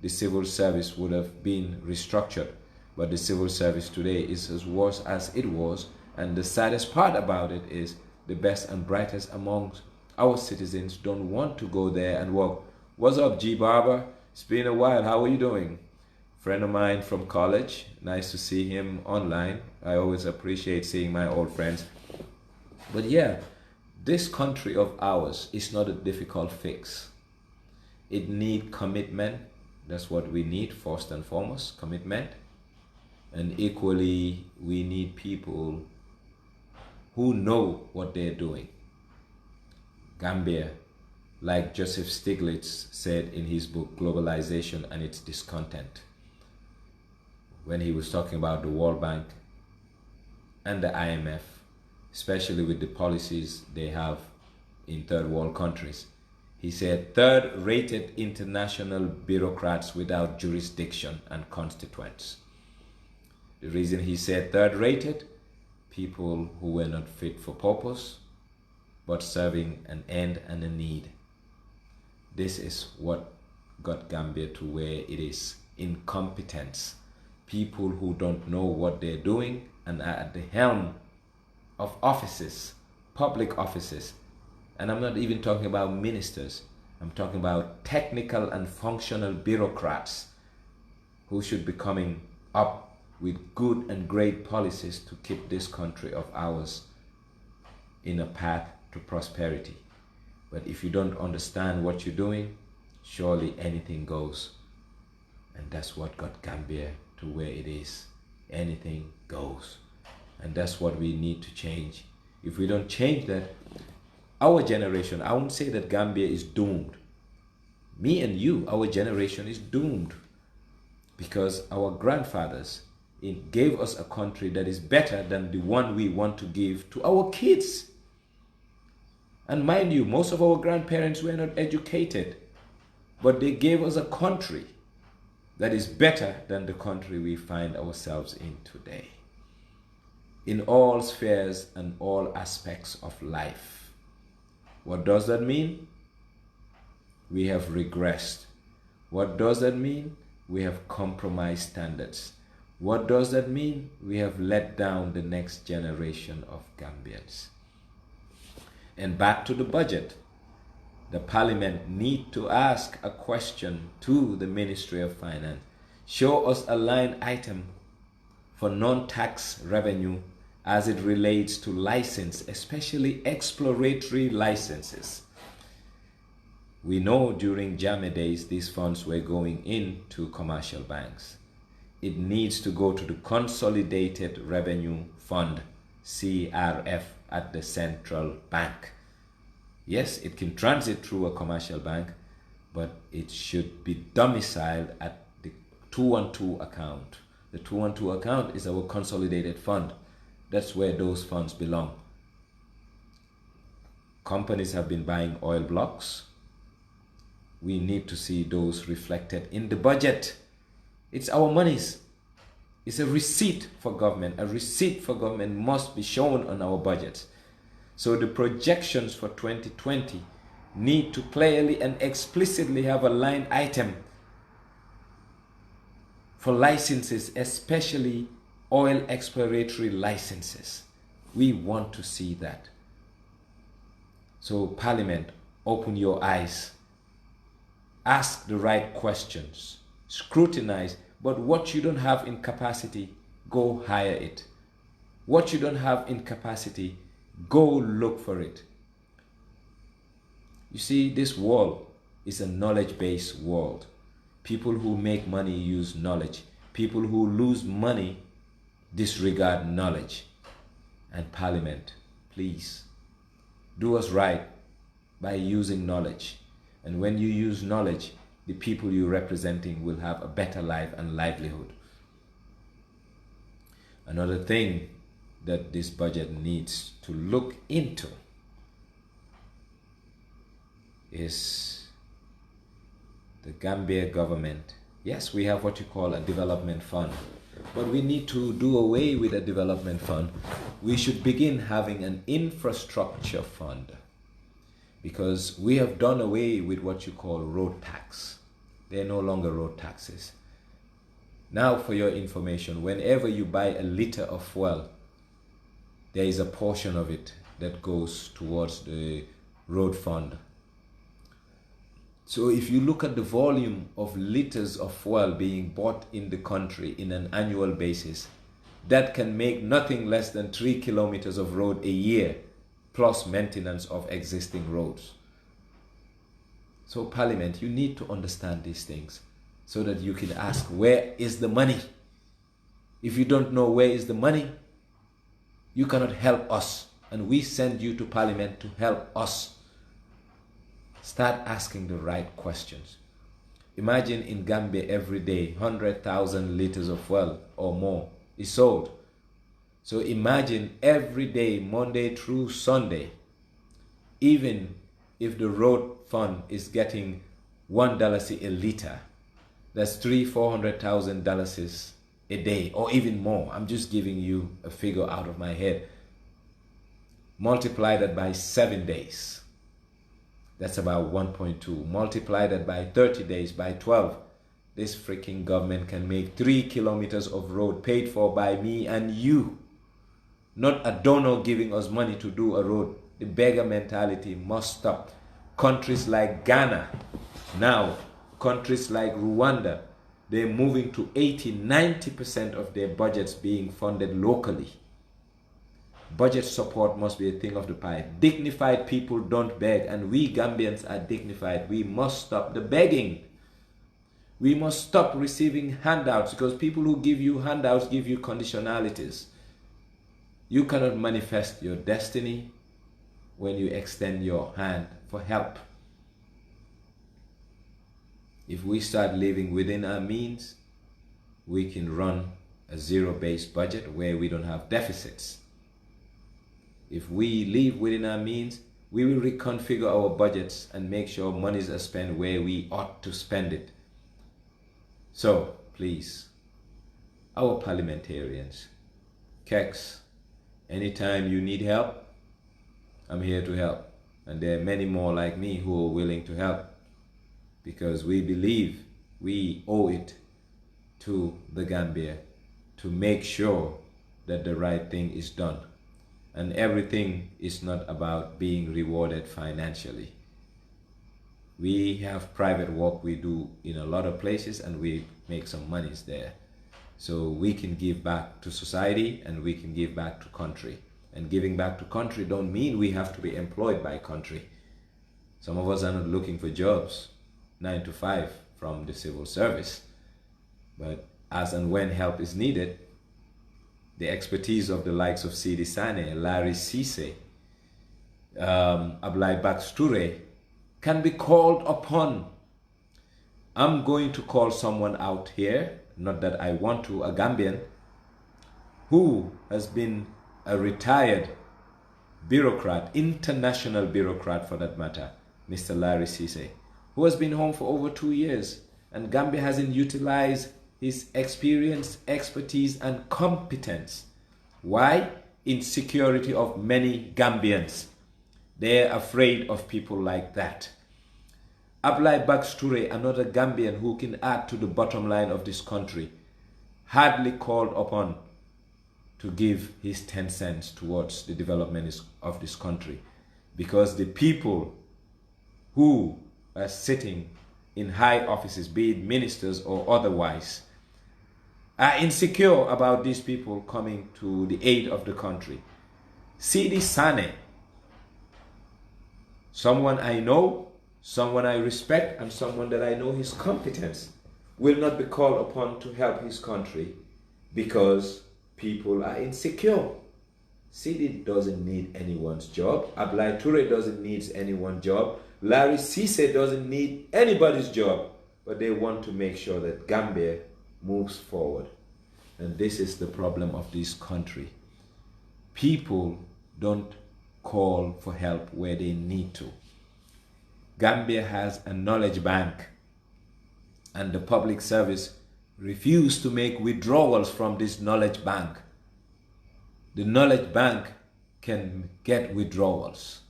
the civil service would have been restructured. But the civil service today is as worse as it was, and the saddest part about it is the best and brightest amongst our citizens don't want to go there and work. What's up, G Barber? It's been a while. How are you doing? Friend of mine from college. Nice to see him online. I always appreciate seeing my old friends. But yeah, this country of ours is not a difficult fix. It needs commitment. That's what we need first and foremost, commitment. And equally, we need people who know what they're doing. Gambia, like Joseph Stiglitz said in his book, Globalization and Its Discontent, when he was talking about the World Bank and the IMF, especially with the policies they have in third world countries. He said, third-rated international bureaucrats without jurisdiction and constituents. The reason he said third-rated, people who were not fit for purpose, but serving an end and a need. This is what got Gambia to where it is. Incompetence. people who don't know what they're doing and are at the helm of offices, public offices. And I'm not even talking about ministers. I'm talking about technical and functional bureaucrats who should be coming up with good and great policies to keep this country of ours in a path to prosperity. But if you don't understand what you're doing, surely anything goes. And that's what got Gambia to where it is. Anything goes. And that's what we need to change. If we don't change that, our generation, I won't say that Gambia is doomed. Me and you, our generation is doomed. Because our grandfathers gave us a country that is better than the one we want to give to our kids. And mind you, most of our grandparents were not educated, but they gave us a country that is better than the country we find ourselves in today. In all spheres and all aspects of life. What does that mean? We have regressed. What does that mean? We have compromised standards. What does that mean? We have let down the next generation of Gambians. And back to the budget. The Parliament need to ask a question to the Ministry of Finance. Show us a line item for non-tax revenue as it relates to license, especially exploratory licenses. We know during JAME days, these funds were going into commercial banks. It needs to go to the Consolidated Revenue Fund, CRF, at the central bank. Yes, it can transit through a commercial bank, but it should be domiciled at the 212 account. The 212 account is our consolidated fund. That's where those funds belong. Companies have been buying oil blocks. We need to see those reflected in the budget. It's our monies. It's a receipt for government. A receipt for government must be shown on our budget. So the projections for 2020 need to clearly and explicitly have a line item for licenses, especially oil exploratory licenses. We want to see that. So Parliament, open your eyes. Ask the right questions. Scrutinize. But what you don't have in capacity, go hire it. What you don't have in capacity, go look for it. You see, this world is a knowledge-based world. People who make money use knowledge. People who lose money disregard knowledge. And Parliament, please, do us right by using knowledge. And when you use knowledge, the people you're representing will have a better life and livelihood. Another thing that this budget needs to look into is the Gambia government. Yes, we have what you call a development fund, but we need to do away with a development fund. We should begin having an infrastructure fund, because we have done away with what you call road tax. They're no longer road taxes. Now, for your information, whenever you buy a liter of fuel, there is a portion of it that goes towards the road fund. So if you look at the volume of liters of fuel being bought in the country in an annual basis, that can make nothing less than 3 kilometers of road a year, plus maintenance of existing roads. So Parliament, you need to understand these things so that you can ask, where is the money? If you don't know where is the money, you cannot help us. And we send you to Parliament to help us. Start asking the right questions. Imagine in Gambia every day, 100,000 liters of fuel or more is sold. So imagine every day, Monday through Sunday, even if the road fund is getting $1 a liter, that's $400,000 a day, or even more. I'm just giving you a figure out of my head. Multiply that by 7 days. That's about 1.2. Multiply that by 30 days, by 12. this freaking government can make 3 kilometers of road paid for by me and you. Not a donor giving us money to do a road. The beggar mentality must stop. Countries like Ghana, now countries like Rwanda, they're moving to 80-90% of their budgets being funded locally. Budget support must be a thing of the past. Dignified people don't beg, and we Gambians are dignified. We must stop the begging. We must stop receiving handouts, because people who give you handouts give you conditionalities. You cannot manifest your destiny when you extend your hand for help. If we start living within our means, we can run a zero-based budget where we don't have deficits. If we live within our means, we will reconfigure our budgets and make sure monies are spent where we ought to spend it. So, please, our parliamentarians, Kex, anytime you need help, I'm here to help. And there are many more like me who are willing to help, because we believe we owe it to the Gambia to make sure that the right thing is done. And everything is not about being rewarded financially. We have private work we do in a lot of places, and we make some monies there. So we can give back to society, and we can give back to country. And giving back to country don't mean we have to be employed by country. Some of us are not looking for jobs, 9 to 5 from the civil service. But as and when help is needed, the expertise of the likes of Sidi Sane, Larry Cisse, Ablai Baksture can be called upon. I'm going to call someone out here, not that I want to, a Gambian, who has been a retired bureaucrat, international bureaucrat for that matter, Mr. Larry Cisse, who has been home for over 2 years, and Gambia hasn't utilized his experience, expertise, and competence. Why? Insecurity of many Gambians. They're afraid of people like that. Ablai Baksture, another Gambian who can add to the bottom line of this country, hardly called upon to give his 10 cents towards the development of this country, because the people who are sitting in high offices, be it ministers or otherwise, are insecure about these people coming to the aid of the country. Sidi Sane, someone I know, someone I respect, and someone that I know his competence, will not be called upon to help his country because people are insecure. Sidi doesn't need anyone's job. Ablai Toure doesn't need anyone's job. Larry Cisse doesn't need anybody's job. But they want to make sure that Gambia moves forward. And this is the problem of this country. People don't call for help where they need to. Gambia has a knowledge bank, and the public service refused to make withdrawals from this knowledge bank. The knowledge bank can get withdrawals.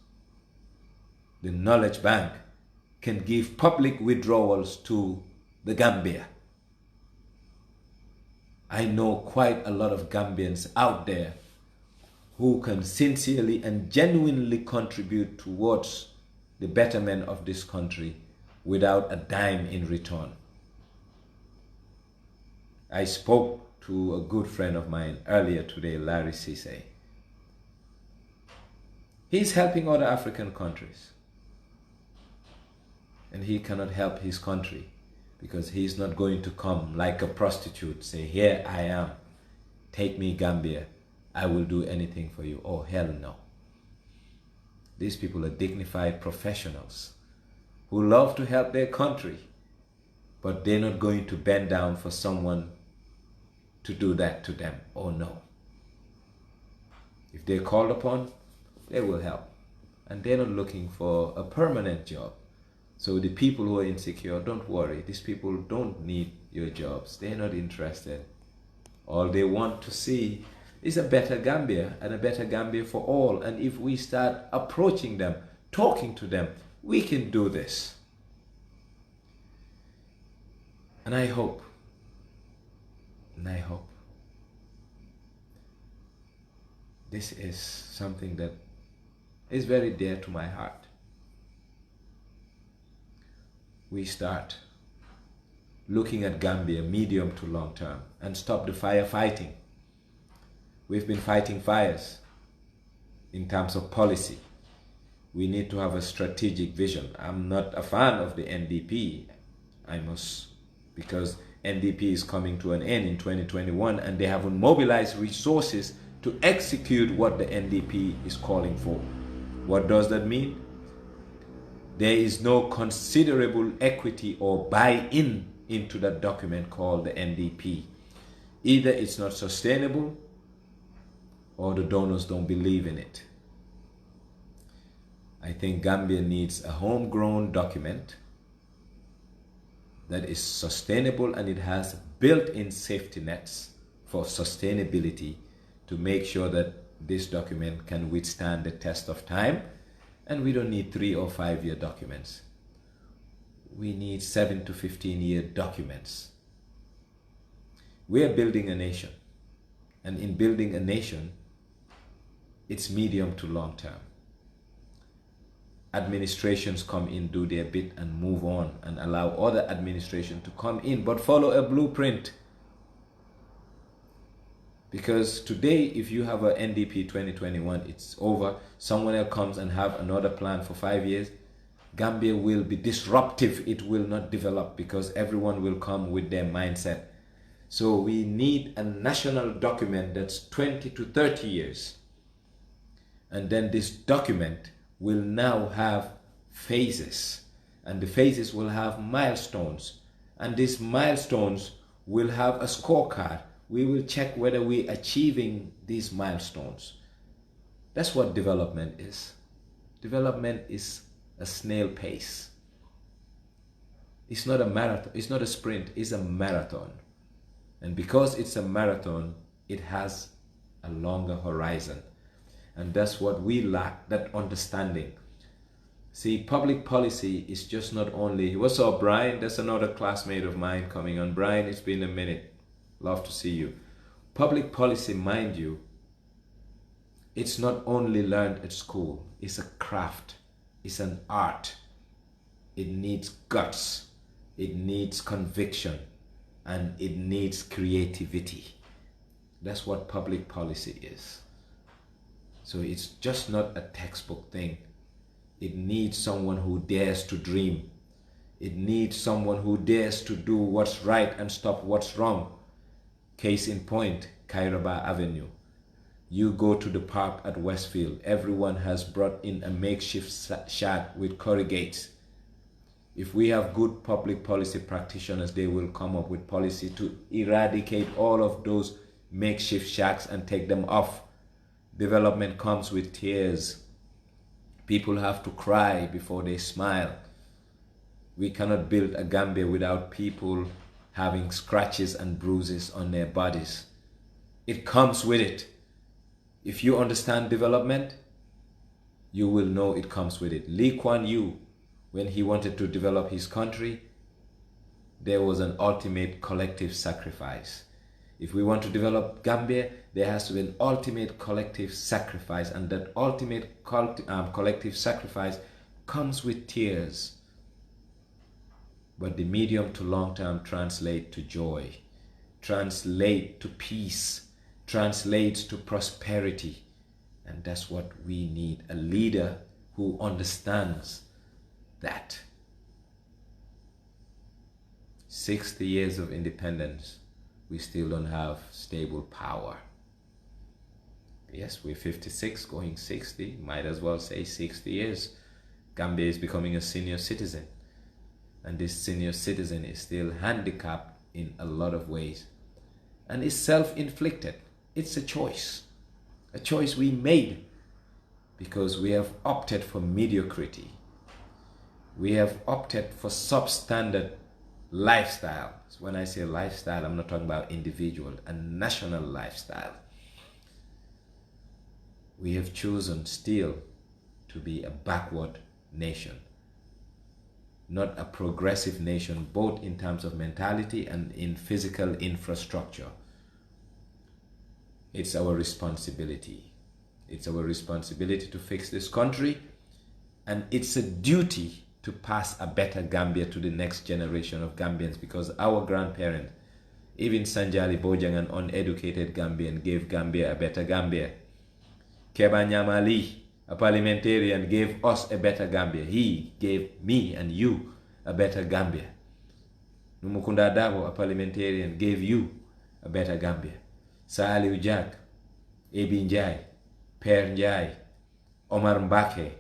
The knowledge bank can give public withdrawals to the Gambia. I know quite a lot of Gambians out there who can sincerely and genuinely contribute towards the betterment of this country without a dime in return. I spoke to a good friend of mine earlier today, Larry Cisse. He's helping other African countries. And he cannot help his country because he's not going to come like a prostitute, say, here I am, take me Gambia, I will do anything for you. Oh, hell no. These people are dignified professionals who love to help their country, but they're not going to bend down for someone to do that to them. Oh no. If they're called upon, they will help. And they're not looking for a permanent job. So the people who are insecure, don't worry. These people don't need your jobs. They're not interested. All they want to see is a better Gambia, and a better Gambia for all. And if we start approaching them, talking to them, we can do this. And I hope, this is something that is very dear to my heart. We start looking at Gambia medium to long term and stop the firefighting. We've been fighting fires in terms of policy. We need to have a strategic vision. I'm not a fan of the NDP, because NDP is coming to an end in 2021 and they haven't mobilized resources to execute what the NDP is calling for. What does that mean? There is no considerable equity or buy-in into that document called the NDP. Either it's not sustainable or the donors don't believe in it. I think Gambia needs a homegrown document that is sustainable and it has built-in safety nets for sustainability to make sure that this document can withstand the test of time. And we don't need 3 or 5 year documents. We need 7 to 15 year documents. We are building a nation. And in building a nation, it's medium to long term. Administrations come in, do their bit and move on and allow other administration to come in, but follow a blueprint. Because today, if you have a NDP 2021, it's over. Someone else comes and have another plan for 5 years. Gambia will be disruptive. It will not develop because everyone will come with their mindset. So we need a national document that's 20 to 30 years. And then this document will now have phases. And the phases will have milestones. And these milestones will have a scorecard. We will check whether we're achieving these milestones. That's what development is. Development is a snail pace. It's not a marathon, it's not a sprint, it's a marathon. And because it's a marathon, it has a longer horizon. And that's what we lack, that understanding. See, public policy is just not only, what's up, Brian? That's another classmate of mine coming on. Brian, it's been a minute. Love to see you. Public policy, mind you, it's not only learned at school. It's a craft. It's an art. It needs guts. It needs conviction. And it needs creativity. That's what public policy is. So it's just not a textbook thing. It needs someone who dares to dream. It needs someone who dares to do what's right and stop what's wrong. Case in point, Kairaba Avenue. You go to the park at Westfield, everyone has brought in a makeshift shack with corrugates. If we have good public policy practitioners, they will come up with policy to eradicate all of those makeshift shacks and take them off. Development comes with tears. People have to cry before they smile. We cannot build a Gambia without people having scratches and bruises on their bodies. It comes with it. If you understand development, you will know it comes with it. Lee Kuan Yew, when he wanted to develop his country, there was an ultimate collective sacrifice. If we want to develop Gambia, there has to be an ultimate collective sacrifice, and that ultimate collective sacrifice comes with tears. But the medium to long term translate to joy, translate to peace, translates to prosperity. And that's what we need, a leader who understands that. 60 years of independence, we still don't have stable power. Yes, we're 56 going 60, might as well say 60 years. Gambia is becoming a senior citizen. And this senior citizen is still handicapped in a lot of ways. And it's self-inflicted. It's a choice we made because we have opted for mediocrity. We have opted for substandard lifestyle. When I say lifestyle, I'm not talking about individual, a national lifestyle. We have chosen still to be a backward nation. not a progressive nation, both in terms of mentality and in physical infrastructure. It's our responsibility. It's our responsibility to fix this country, and it's a duty to pass a better Gambia to the next generation of Gambians, because our grandparents, even Sanjali Bojang, an uneducated Gambian, gave Gambia a better Gambia. Keba Nyamali, a parliamentarian, gave us a better Gambia. He gave me and you a better Gambia. Numukunda Dabo, a parliamentarian, gave you a better Gambia. Saali Ujak, Ebi Njie, Per Njie, Omar Mbake,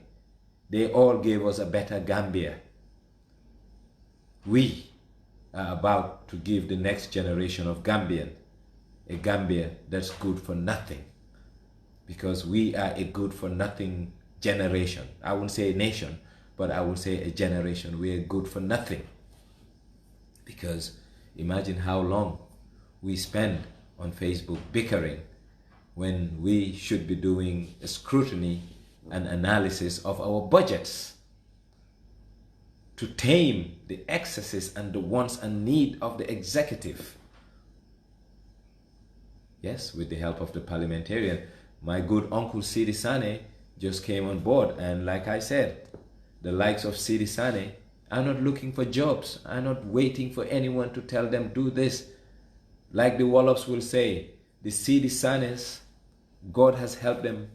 they all gave us a better Gambia. We are about to give the next generation of Gambian a Gambia that's good for nothing, because we are a good for nothing generation. I wouldn't say a nation, but I would say a generation. We are good for nothing, because imagine how long we spend on Facebook bickering when we should be doing a scrutiny and analysis of our budgets to tame the excesses and the wants and need of the executive. Yes, with the help of the parliamentarian. My good uncle Sidi Sane just came on board, and like I said, the likes of Sidi Sane are not looking for jobs, are not waiting for anyone to tell them do this. Like the Wolofs will say, the Sidi Sanes, God has helped them.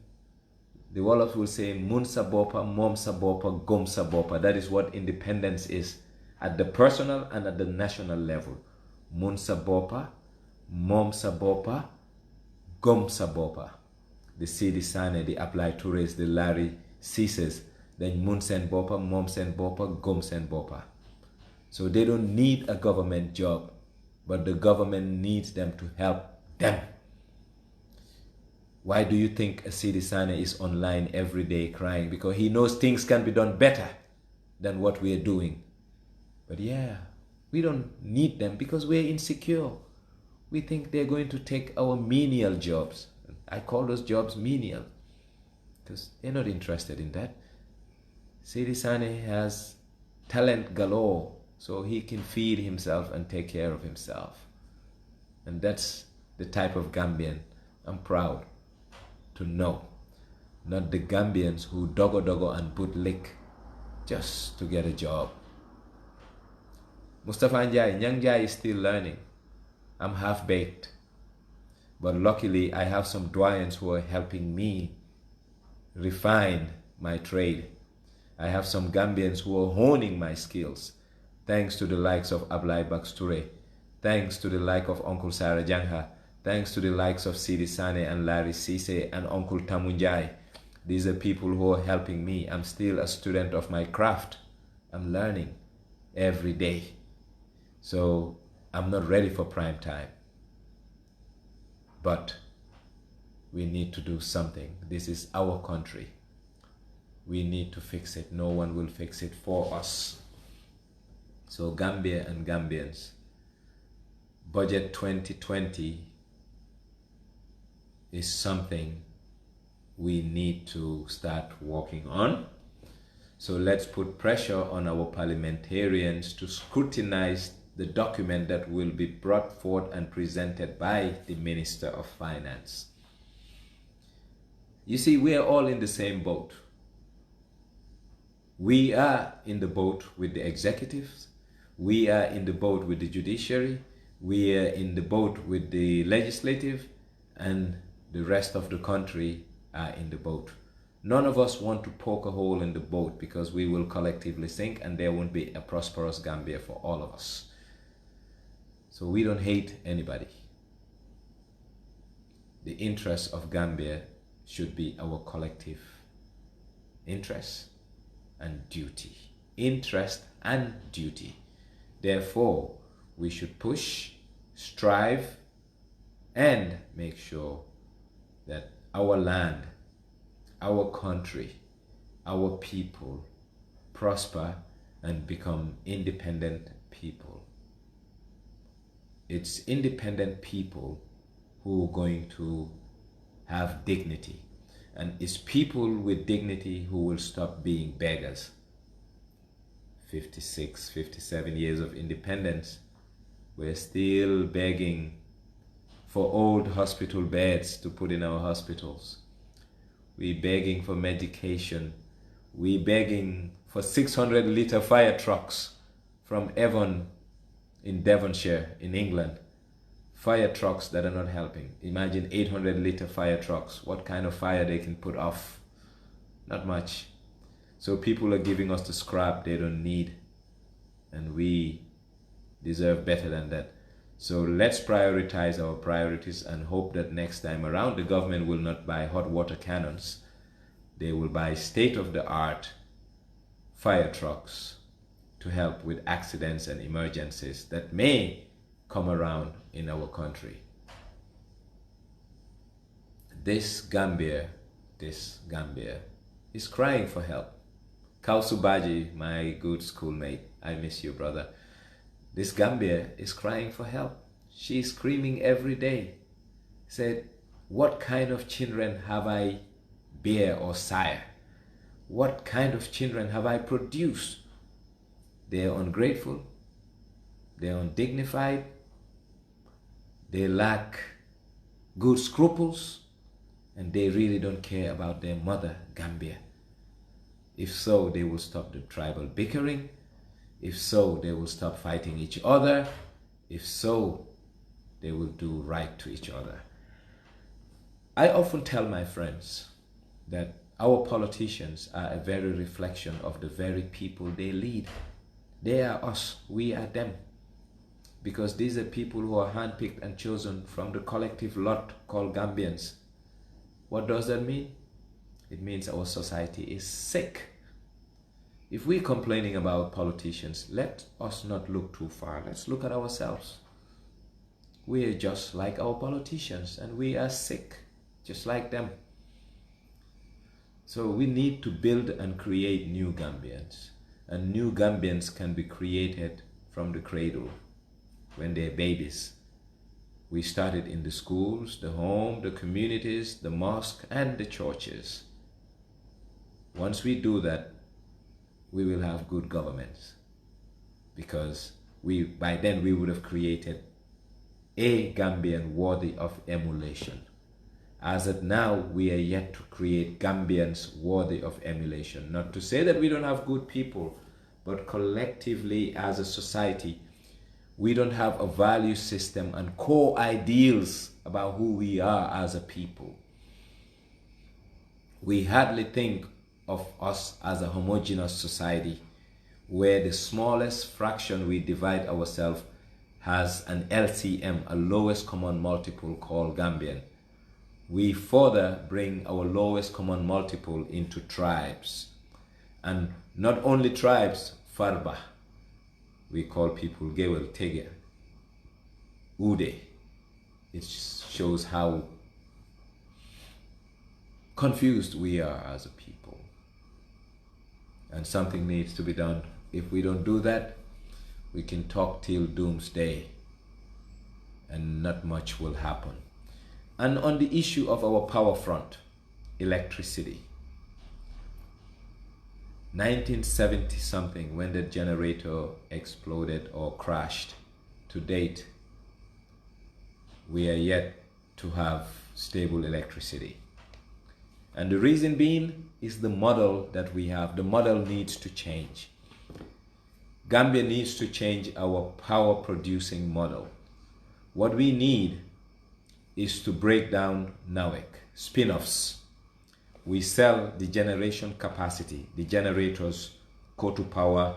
The Wolofs will say, Mun Sabopa, Mom Sabopa, Gom Sabopa. That is what independence is at the personal and at the national level. Mun Sabopa, Mom Sabopa, Gom Sabopa. The Sidi Sane, the Ablai Toures, the Larry Ceases, then Mun Sen Bopa, Mom Sen Bopa, Gom Sen Bopa. So they don't need a government job, but the government needs them to help them. Why do you think a Sidi Sane is online every day crying? Because he knows things can be done better than what we are doing. But yeah, we don't need them because we're insecure. We think they're going to take our menial jobs. I call those jobs menial because they're not interested in that. Sidi Sane has talent galore, so he can feed himself and take care of himself. And that's the type of Gambian I'm proud to know. Not the Gambians who dogo and bootlick just to get a job. Mustafa Njie, Nyang Njie is still learning. I'm half-baked. But luckily, I have some doyens who are helping me refine my trade. I have some Gambians who are honing my skills, thanks to the likes of Ablai Baksture, thanks to the like of Uncle Sarah Jangha, thanks to the likes of Sidi Sane and Larry Cisse and Uncle Tamunjai. These are people who are helping me. I'm still a student of my craft. I'm learning every day. So I'm not ready for prime time. But we need to do something. This is our country. We need to fix it. No one will fix it for us. So Gambia and Gambians, Budget 2020 is something we need to start working on. So let's put pressure on our parliamentarians to scrutinize the document that will be brought forth and presented by the Minister of Finance. You see, we are all in the same boat. We are in the boat with the executives. We are in the boat with the judiciary. We are in the boat with the legislative, and the rest of the country are in the boat. None of us want to poke a hole in the boat because we will collectively sink and there won't be a prosperous Gambia for all of us. So we don't hate anybody. The interests of Gambia should be our collective interest and duty. Interest and duty. Therefore, we should push, strive, and make sure that our land, our country, our people prosper and become independent people. It's independent people who are going to have dignity. And it's people with dignity who will stop being beggars. 56, 57 years of independence, we're still begging for old hospital beds to put in our hospitals. We're begging for medication. We're begging for 600-liter fire trucks from Avon in Devonshire, in England. Fire trucks that are not helping. Imagine 800-liter fire trucks. What kind of fire they can put off? Not much. So people are giving us the scrap they don't need. And we deserve better than that. So let's prioritize our priorities and hope that next time around the government will not buy hot water cannons. They will buy state-of-the-art fire trucks to help with accidents and emergencies that may come around in our country. This Gambia is crying for help. Kausubaji, my good schoolmate, I miss you, brother. This Gambia is crying for help. She's screaming every day. Said, what kind of children have I bear or sire? What kind of children have I produced? They are ungrateful. They are undignified. They lack good scruples. And they really don't care about their mother, Gambia. If so, they will stop the tribal bickering. If so, they will stop fighting each other. If so, they will do right to each other. I often tell my friends that our politicians are a very reflection of the very people they lead. They are us, we are them. Because these are people who are handpicked and chosen from the collective lot called Gambians. What does that mean? It means our society is sick. If we're complaining about politicians, let us not look too far. Let's look at ourselves. We are just like our politicians and we are sick, just like them. So we need to build and create new Gambians. And new Gambians can be created from the cradle when they're babies. We started in the schools, the home, the communities, the mosque, and the churches. Once we do that, we will have good governments, because by then we would have created a Gambian worthy of emulation. As of now, we are yet to create Gambians worthy of emulation. Not to say that we don't have good people, but collectively as a society, we don't have a value system and core ideals about who we are as a people. We hardly think of us as a homogeneous society where the smallest fraction we divide ourselves has an LCM, a lowest common multiple called Gambian. We further bring our lowest common multiple into tribes. And not only tribes, Farba. We call people Gewel, Tege, Ude. It shows how confused we are as a people. And something needs to be done. If we don't do that, we can talk till doomsday and not much will happen. And on the issue of our power front, electricity. 1970 something, when the generator exploded or crashed, to date, we are yet to have stable electricity. And the reason being is the model that we have. The model needs to change. Gambia needs to change our power producing model. What we need is to break down NAWEC, spin-offs. We sell the generation capacity, the generators, Kotu Power,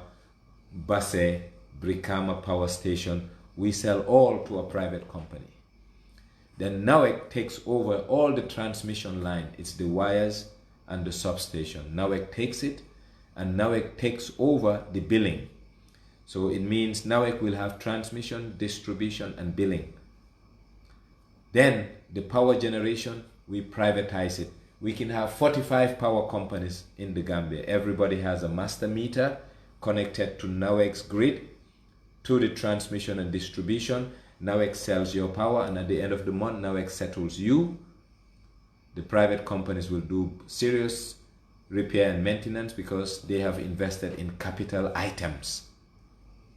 Basse, Brikama Power Station, we sell all to a private company. Then NAWEC takes over all the transmission line. It's the wires and the substation. NAWEC takes it, and NAWEC takes over the billing. So it means NAWEC will have transmission, distribution, and billing. Then the power generation, we privatize it. We can have 45 power companies in the Gambia. Everybody has a master meter connected to NAWEC's grid, to the transmission and distribution. NAWEC sells your power, and at the end of the month, NAWEC settles you. The private companies will do serious repair and maintenance because they have invested in capital items,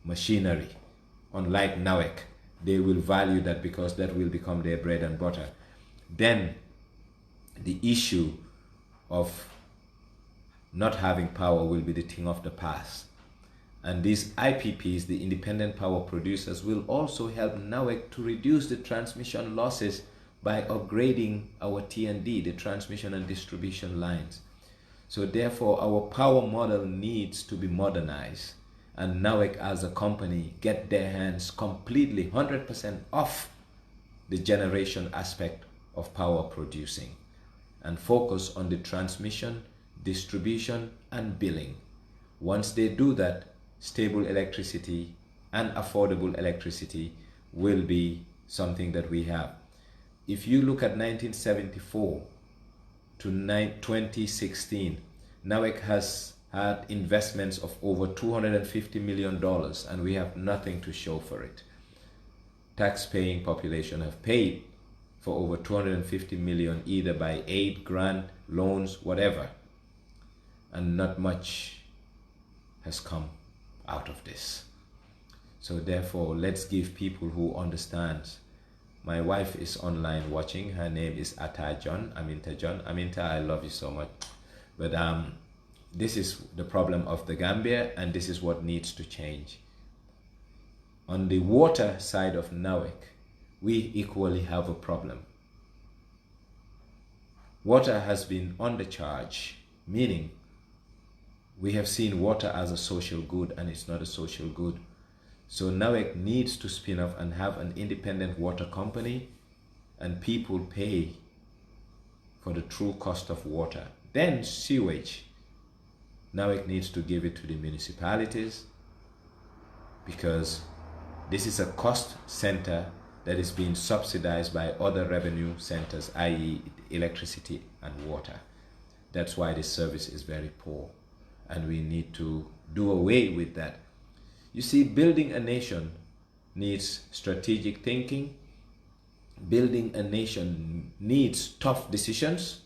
machinery. Unlike NAWEC, they will value that because that will become their bread and butter. Then the issue of not having power will be the thing of the past. And these IPPs, the independent power producers, will also help NAWEC to reduce the transmission losses by upgrading our T&D, the transmission and distribution lines. So therefore, our power model needs to be modernized. And NAWEC as a company get their hands completely 100% off the generation aspect of power producing and focus on the transmission, distribution, and billing. Once they do that, stable electricity and affordable electricity will be something that we have. If you look at 1974 to 2016, NAWEC has had investments of over $250 million and we have nothing to show for it. Tax-paying population have paid for over 250 million either by aid, grant, loans, whatever, and not much has come out of this. So therefore, let's give people who understand. My wife is online watching. Her name is Aminta John. Aminta, I love you so much. But this is the problem of the Gambia, and this is what needs to change. On the water side of NAWEC, we equally have a problem. Water has been undercharged, meaning we have seen water as a social good, and it's not a social good. So NAWEC needs to spin off and have an independent water company, and people pay for the true cost of water. Then sewage, NAWEC needs to give it to the municipalities because this is a cost center that is being subsidized by other revenue centers, i.e. electricity and water. That's why the service is very poor, and we need to do away with that. You see, building a nation needs strategic thinking. Building a nation needs tough decisions.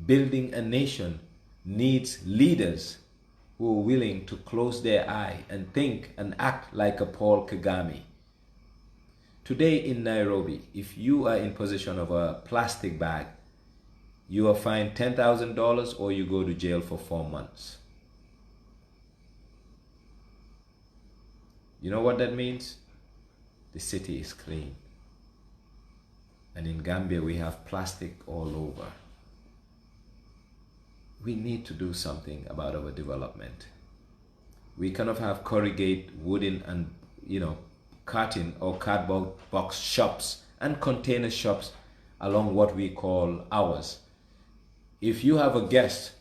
Building a nation needs leaders who are willing to close their eye and think and act like a Paul Kagame. Today in Nairobi, if you are in possession of a plastic bag, you are fined $10,000 or you go to jail for 4 months. You know what that means? The city is clean. And in Gambia, we have plastic all over. We need to do something about our development. We cannot have corrugate wooden and, carton or cardboard box shops and container shops along what we call ours. If you have a guest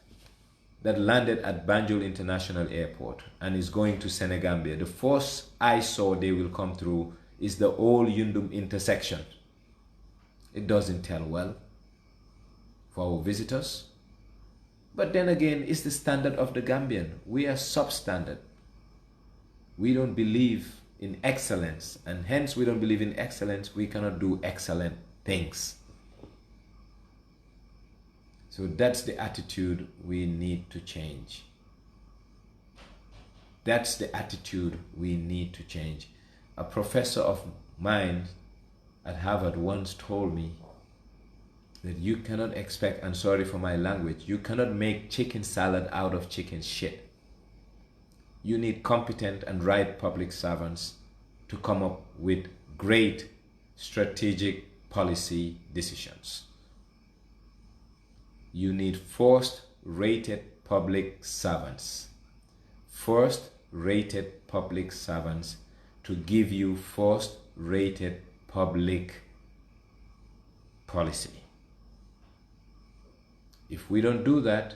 that landed at Banjul International Airport and is going to Senegambia, the first eyesore they will come through is the old Yundum intersection. It doesn't tell well for our visitors. But then again, it's the standard of the Gambian. We are substandard. We don't believe in excellence, and hence we don't believe in excellence, we cannot do excellent things. So that's the attitude we need to change. That's the attitude we need to change. A professor of mine at Harvard once told me that you cannot expect, and sorry for my language, you cannot make chicken salad out of chicken shit. You need competent and right public servants to come up with great strategic policy decisions. You need first-rated public servants. First-rated public servants to give you first-rated public policy. If we don't do that,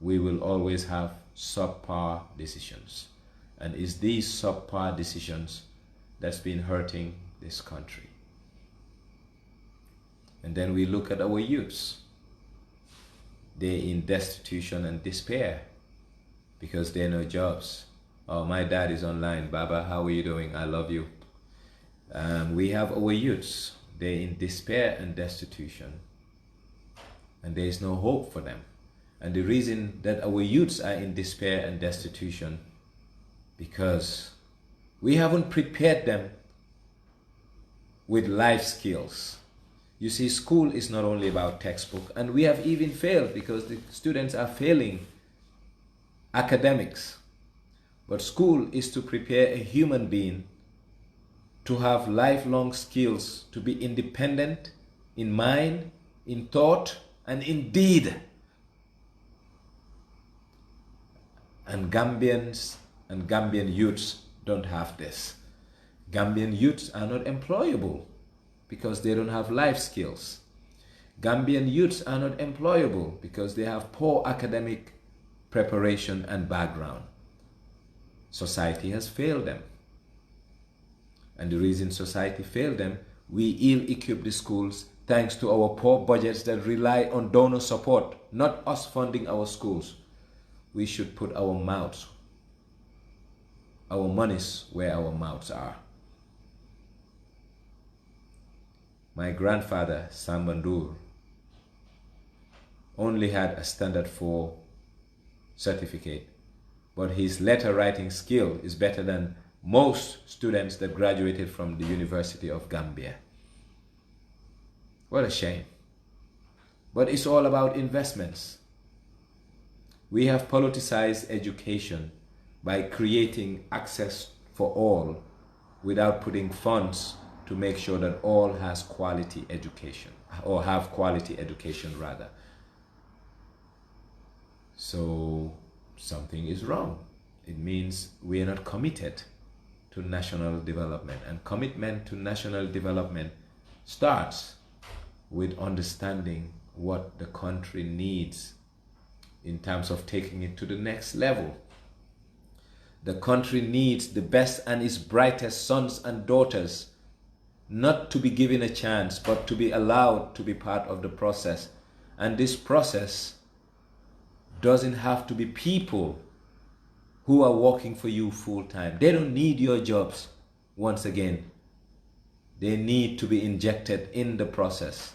we will always have subpar decisions. And it's these subpar decisions that's been hurting this country. And then we look at our youths. They're in destitution and despair because there are no jobs. Oh, my dad is online. Baba, how are you doing? I love you. We have our youths. They're in despair and destitution. And there is no hope for them. And the reason that our youths are in despair and destitution, because we haven't prepared them with life skills. You see, school is not only about textbook, and we have even failed because the students are failing academics. But school is to prepare a human being to have lifelong skills, to be independent in mind, in thought, and in deed. And Gambians and Gambian youths don't have this. Gambian youths are not employable because they don't have life skills. Gambian youths are not employable because they have poor academic preparation and background. Society has failed them. And the reason society failed them, we ill-equip the schools thanks to our poor budgets that rely on donor support, not us funding our schools. We should put our mouths, our monies where our mouths are. My grandfather, Sambandur, only had a standard 4 certificate, but his letter writing skill is better than most students that graduated from the University of Gambia. What a shame. But it's all about investments. We have politicized education by creating access for all without putting funds to make sure that all has quality education, or have quality education rather. So something is wrong. It means we are not committed to national development, and commitment to national development starts with understanding what the country needs in terms of taking it to the next level. The country needs the best and its brightest sons and daughters, not to be given a chance, but to be allowed to be part of the process. And this process doesn't have to be people who are working for you full time. They don't need your jobs. Once again, they need to be injected in the process.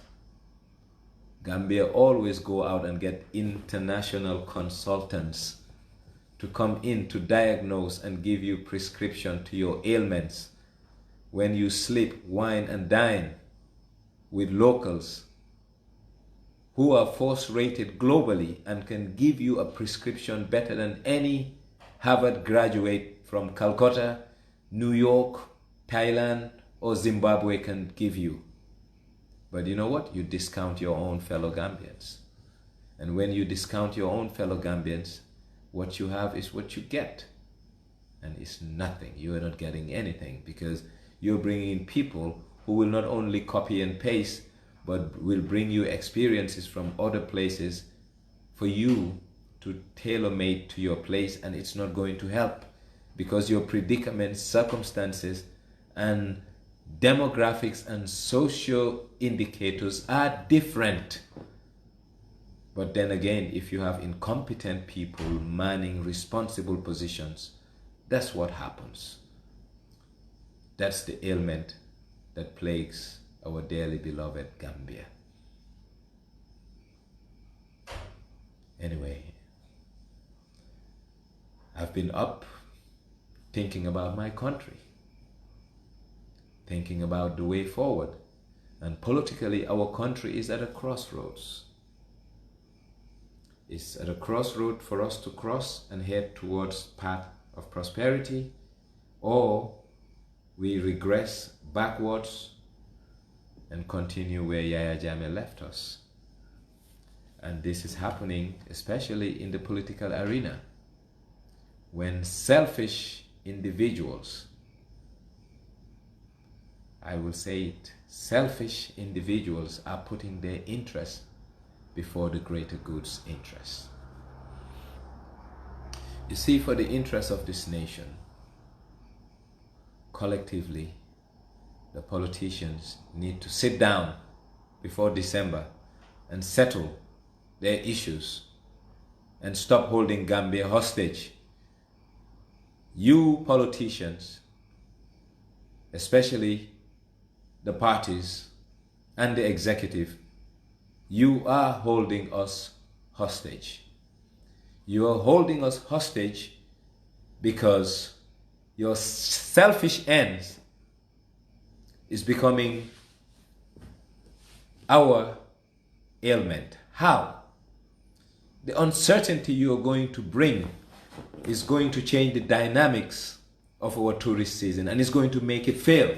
Gambia always go out and get international consultants to come in to diagnose and give you prescription to your ailments. When you sleep, wine and dine with locals who are force rated globally and can give you a prescription better than any Harvard graduate from Calcutta, New York, Thailand, or Zimbabwe can give you. But you know what? You discount your own fellow Gambians. And when you discount your own fellow Gambians, what you have is what you get. And it's nothing. You are not getting anything because you're bringing in people who will not only copy and paste, but will bring you experiences from other places for you to tailor-made to your place, and it's not going to help because your predicaments, circumstances, and demographics and social indicators are different. But then again, if you have incompetent people manning responsible positions, that's what happens. That's the ailment that plagues our dearly beloved Gambia. Anyway, I've been up thinking about my country, thinking about the way forward. And politically, our country is at a crossroads. It's at a crossroad for us to cross and head towards path of prosperity, or we regress backwards and continue where Yaya Jammeh left us. And this is happening especially in the political arena, when selfish individuals, I will say it, selfish individuals are putting their interests before the greater good's interest. You see, for the interest of this nation, collectively, the politicians need to sit down before December and settle their issues and stop holding Gambia hostage. You politicians, especially the parties and the executive, you are holding us hostage. You are holding us hostage because your selfish ends is becoming our ailment. How? The uncertainty you are going to bring is going to change the dynamics of our tourist season, and it's going to make it fail,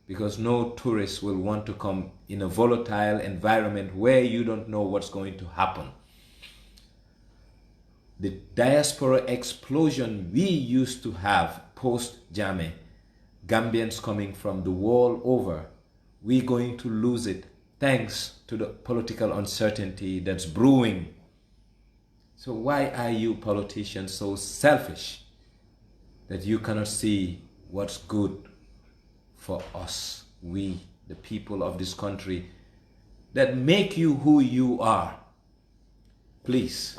because no tourist will want to come in a volatile environment where you don't know what's going to happen. The diaspora explosion we used to have post-Njie, Gambians coming from the world over, we're going to lose it thanks to the political uncertainty that's brewing. So why are you politicians so selfish that you cannot see what's good for us, we, the people of this country, that make you who you are? Please,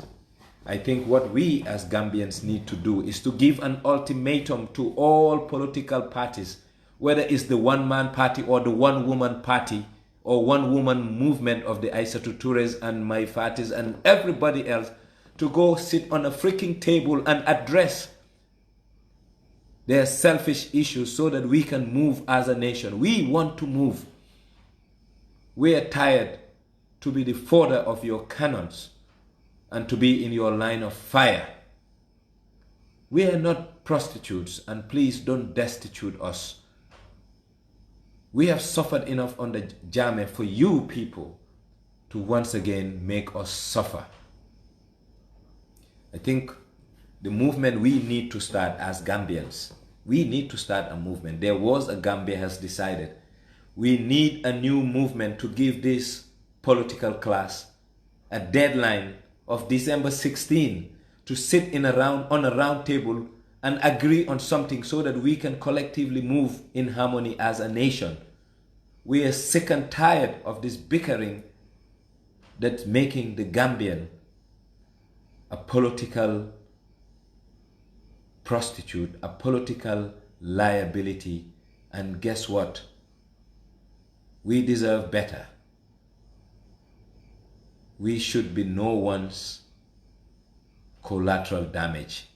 I think what we as Gambians need to do is to give an ultimatum to all political parties, whether it's the one-man party or the one-woman party or one-woman movement of the Aissatou Tourés and my parties and everybody else, to go sit on a freaking table and address their selfish issues so that we can move as a nation. We want to move. We are tired to be the fodder of your cannons and to be in your line of fire. We are not prostitutes, and please don't destitute us. We have suffered enough under Njie for you people to once again make us suffer. I think the movement we need to start as Gambians, we need to start a movement. There was a Gambia has decided. We need a new movement to give this political class a deadline of December 16 to sit on a round table and agree on something so that we can collectively move in harmony as a nation. We are sick and tired of this bickering that's making the Gambian a political prostitute, a political liability. And guess what? We deserve better. We should be no one's collateral damage.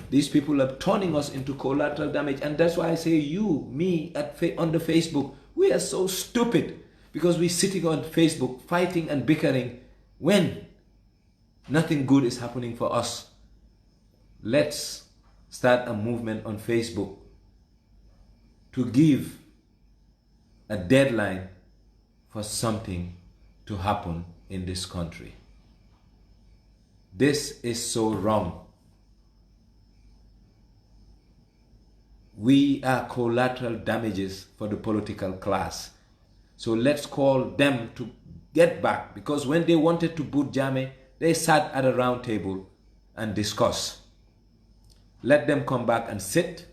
These people are turning us into collateral damage, and that's why I say you, me, on the Facebook, we are so stupid, because we're sitting on Facebook fighting and bickering when nothing good is happening for us. Let's start a movement on Facebook to give a deadline for something to happen in this country. This is so wrong. We are collateral damages for the political class. So let's call them to get back, because when they wanted to boot Njie, they sat at a round table and discuss. Let them come back and sit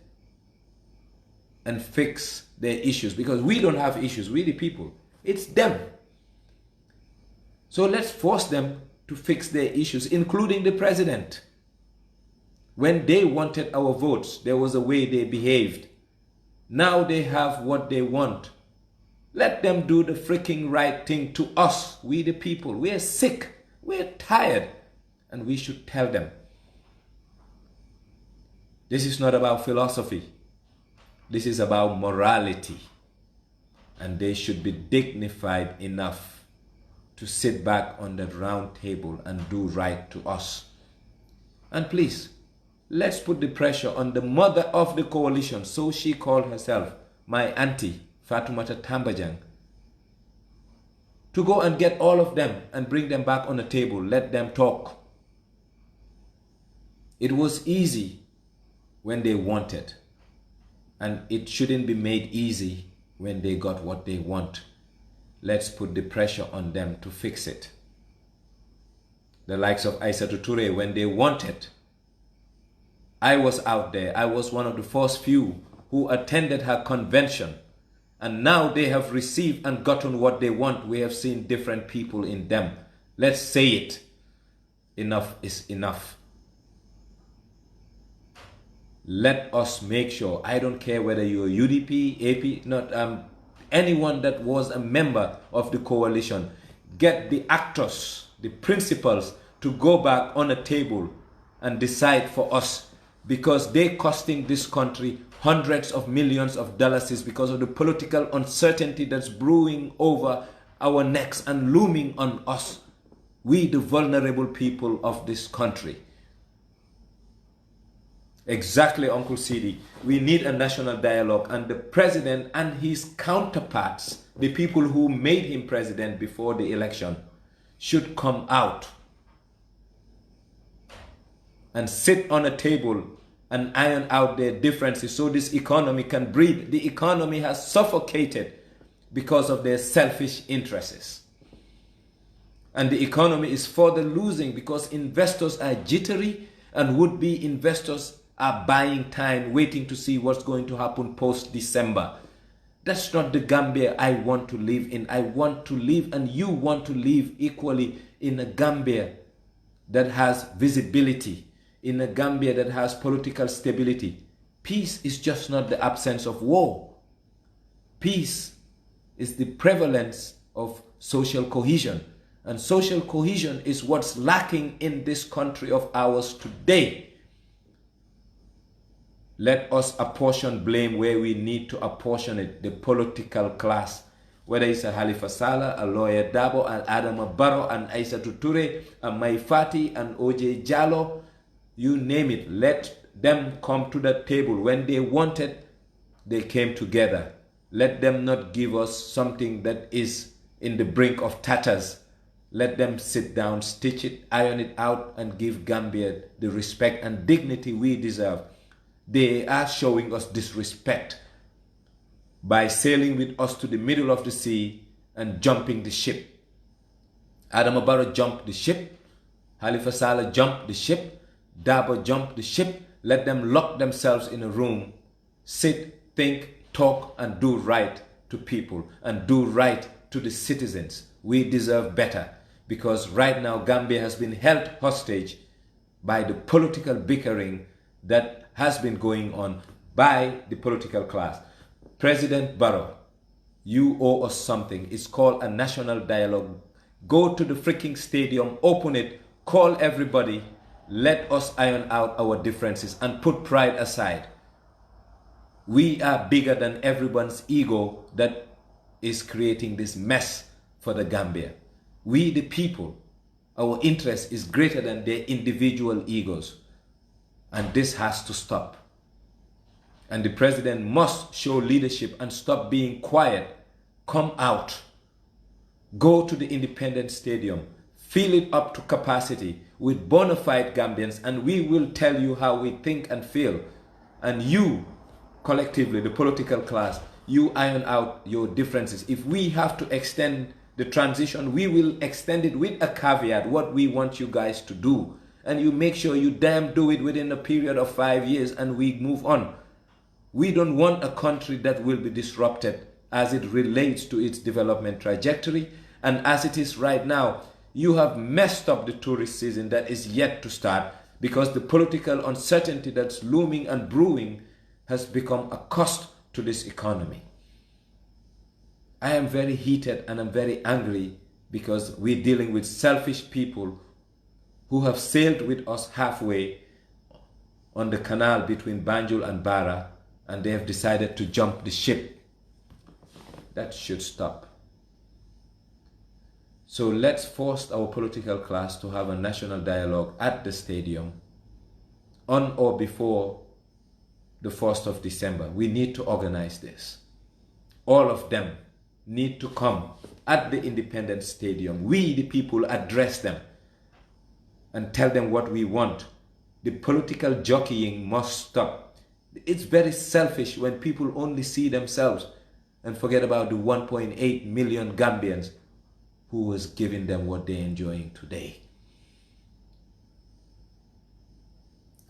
and fix their issues, because we don't have issues, we the people. It's them. So let's force them to fix their issues, including the president. When they wanted our votes, there was a way they behaved. Now they have what they want. Let them do the freaking right thing to us, we the people. We're sick, we're tired, and we should tell them. This is not about philosophy. This is about morality. And they should be dignified enough to sit back on that round table and do right to us. And please, let's put the pressure on the mother of the coalition, so she called herself, my auntie, Fatoumata Tambajang, to go and get all of them and bring them back on the table. Let them talk. It was easy when they wanted, and it shouldn't be made easy when they got what they want. Let's put the pressure on them to fix it. The likes of Aissatou Touré, when they wanted, I was out there. I was one of the first few who attended her convention. And now they have received and gotten what they want. We have seen different people in them. Let's say it. Enough is enough. Let us make sure, I don't care whether you're UDP, AP, not anyone that was a member of the coalition, get the actors, the principals to go back on a table and decide for us, because they're costing this country hundreds of millions of dollars because of the political uncertainty that's brewing over our necks and looming on us, we the vulnerable people of this country. Exactly, Uncle Sidi. We need a national dialogue, and the president and his counterparts, the people who made him president before the election, should come out and sit on a table and iron out their differences so this economy can breathe. The economy has suffocated because of their selfish interests. And the economy is further losing because investors are jittery, and would-be investors are buying time, waiting to see what's going to happen post-December. That's not the Gambia I want to live in. I want to live, and you want to live equally, in a Gambia that has visibility, in a Gambia that has political stability. Peace is just not the absence of war. Peace is the prevalence of social cohesion. And social cohesion is what's lacking in this country of ours today. Let us apportion blame where we need to apportion it. The political class, whether it's a Halifa Sallah, a Lawyer Dabo, an Adama Barrow, an Aissatou Touré, a Maifati, an OJ Jallow, you name it. Let them come to the table. When they wanted, they came together. Let them not give us something that is in the brink of tatters. Let them sit down, stitch it, iron it out, and give Gambia the respect and dignity we deserve. They are showing us disrespect by sailing with us to the middle of the sea and jumping the ship. Adama Barrow jumped the ship. Halifa Sallah jumped the ship. Dabo jumped the ship. Let them lock themselves in a room, sit, think, talk, and do right to people and do right to the citizens. We deserve better, because right now Gambia has been held hostage by the political bickering that has been going on by the political class. President Barrow, you owe us something. It's called a national dialogue. Go to the freaking stadium, open it, call everybody, let us iron out our differences and put pride aside. We are bigger than everyone's ego that is creating this mess for the Gambia. We the people, our interest is greater than their individual egos. And this has to stop. And the president must show leadership and stop being quiet. Come out. Go to the independent stadium. Fill it up to capacity with bona fide Gambians, and we will tell you how we think and feel. And you, collectively, the political class, you iron out your differences. If we have to extend the transition, we will extend it with a caveat, what we want you guys to do. And you make sure you damn do it within a period of 5 years, and we move on. We don't want a country that will be disrupted as it relates to its development trajectory. And as it is right now, you have messed up the tourist season that is yet to start, because the political uncertainty that's looming and brewing has become a cost to this economy. I am very heated and I'm very angry because we're dealing with selfish people who have sailed with us halfway on the canal between Banjul and Bara, and they have decided to jump the ship. That should stop. So let's force our political class to have a national dialogue at the stadium on or before the 1st of December. We need to organize this. All of them need to come at the independent stadium. We, the people, address them and tell them what we want. The political jockeying must stop. It's very selfish when people only see themselves and forget about the 1.8 million Gambians who was giving them what they're enjoying today.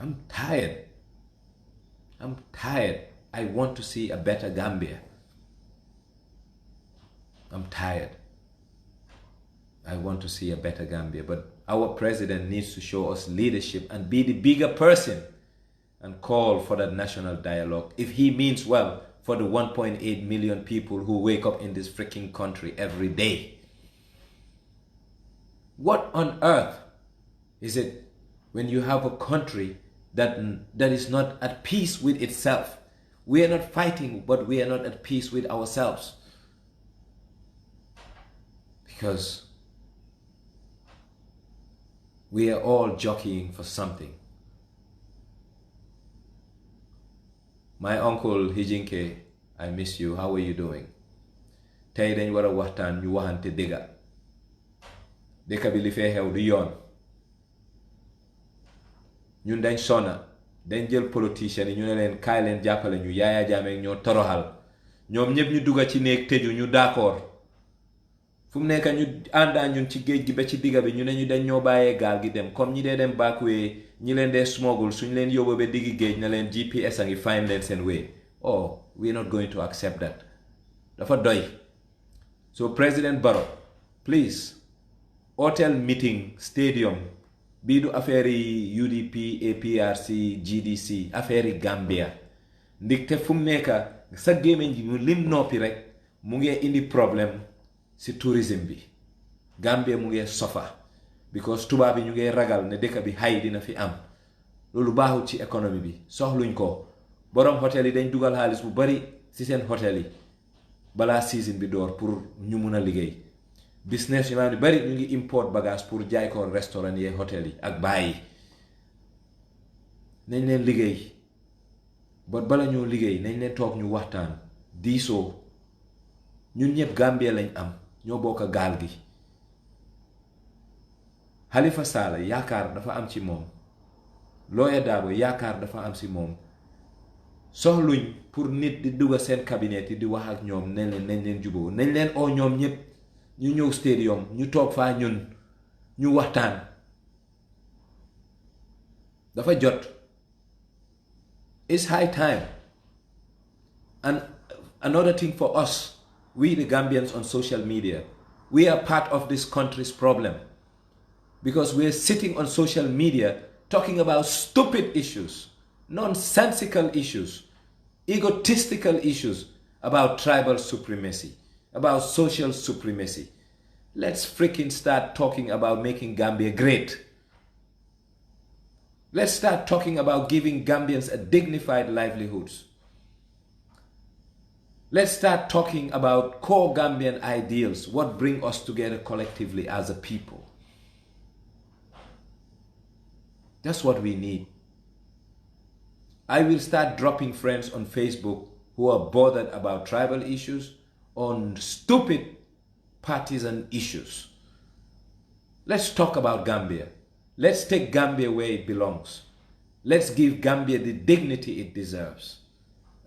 I'm tired. I want to see a better Gambia. I'm tired. I want to see a better Gambia, but our president needs to show us leadership and be the bigger person and call for that national dialogue if he means well for the 1.8 million people who wake up in this freaking country every day. What on earth Is it when you have a country that is not at peace with itself? We are not fighting, but we are not at peace with ourselves. Because we are all jockeying for something. My uncle Hijinke, I miss you. How are you doing? Tay dañ wara waxtaan ñu waxante dëgga. Dëkk bi li fee xew du yoon. Ñun dañ sonna dañ jël politiciens yi ñu ne leen kaay leen jàppale ñu Yaya Jammeh ñoo toroxal ñoom ñëpp ñu dugga ci néeg tëju ñu d'accord fu mu nekk ñu àndaa ñun ci géej gi ba ci digga bi ñu ne ñu dañ ñoo bàyyee gaal gi dem comme ñi dee dem backway ñi leen dee smuggle suñ leen yóbbu ba diggi géej na leen GPS a ngi find leen seen way. Oh, we're not going to accept that. Dafa doy. So President Barrow, please, hotel meeting stadium bii du affaire yi UDP APRC GDC affaire yi Gambia ndigte fu mu nekk sa gémmiñ ji mu lim noppi rek mu ngi indi problème si tourisme bi. Gambia mu ngi sofa because tubaab bi ñu ngi ragal ne dëkk bi xay dina fi am loolu baaxul ci économie bi soxluñ ko. Borom hôtel yi dañ dugal xaalis bu bari si seen hôtel yi balaa season bi door pour ñu mun a liggéey. Business yu bari ñu ngi import bagage pour jaay ko restaurant yi hôtel yi ak bàyyi nañ leen liggéey but bala ñoo liggéey nañ leen toog ñu waxtaan diisoo ñun ñëpp Gambia lañ am ñoo bokk gaal gi. Halifa Sallah yaakaar dafa am ci moom Lawyer Darboe yaakaar dafa am ci moom soxluñ pour nit di dugga seen cabinet yi di wax ak ñoom nañ leen juboo nañ leen oo ñoom ñëpp ñu ñëw stadium ñu toog faa ñun ñu waxtaan dafa jot. It's high time. And another thing for us, we the Gambians on social media, we are part of this country's problem because we're sitting on social media talking about stupid issues, nonsensical issues, egotistical issues about tribal supremacy, about social supremacy. Let's freaking start talking about making Gambia great. Let's start talking about giving Gambians a dignified livelihoods. Let's start talking about core Gambian ideals, what bring us together collectively as a people. That's what we need. I will start dropping friends on Facebook who are bothered about tribal issues, on stupid partisan issues. Let's talk about Gambia. Let's take Gambia where it belongs. Let's give Gambia the dignity it deserves.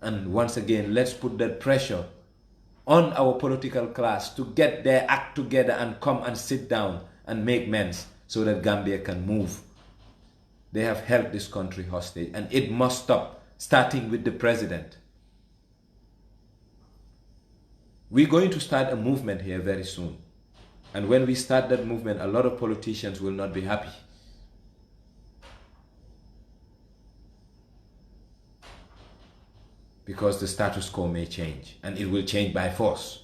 And once again, let's put that pressure on our political class to get their act together and come and sit down and make amends so that Gambia can move. They have held this country hostage and it must stop, starting with the president. We're going to start a movement here very soon. And when we start that movement, a lot of politicians will not be happy. Because the status quo may change, and it will change by force.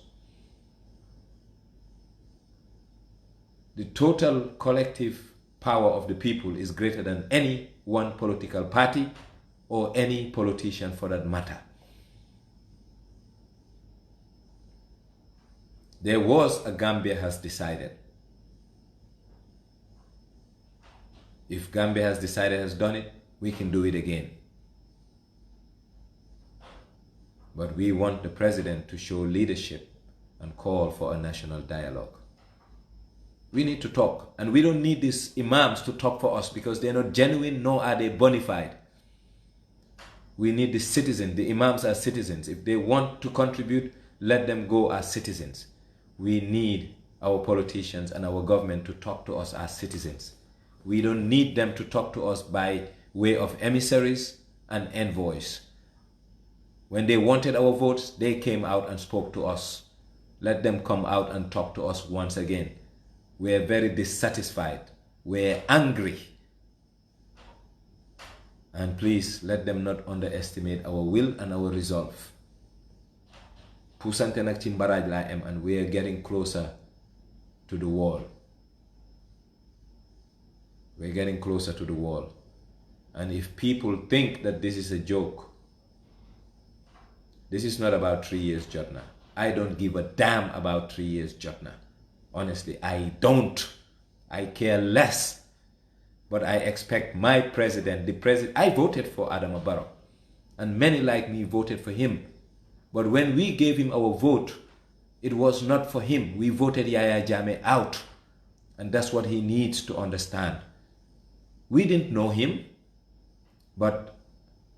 The total collective power of the people is greater than any one political party or any politician for that matter. There was a Gambia has decided. If Gambia has decided, has done it, we can do it again. But we want the president to show leadership and call for a national dialogue. We need to talk, and we don't need these imams to talk for us because they're not genuine, nor are they bona fide. We need the citizens. The imams are citizens. If they want to contribute, let them go as citizens. We need our politicians and our government to talk to us as citizens. We don't need them to talk to us by way of emissaries and envoys. When they wanted our votes, they came out and spoke to us. Let them come out and talk to us once again. We're very dissatisfied. We're angry. And please let them not underestimate our will and our resolve. Pusante nak ci mbaraj la am, and we're getting closer to the wall. We're getting closer to the wall. And if people think that this is a joke, this is not about 3 years, Jotna. I don't give a damn about 3 years, Jotna. Honestly, I don't. I care less. But I expect my president, I voted for Adama Barrow. And many like me voted for him. But when we gave him our vote, it was not for him. We voted Yaya Jammeh out. And that's what he needs to understand. We didn't know him, but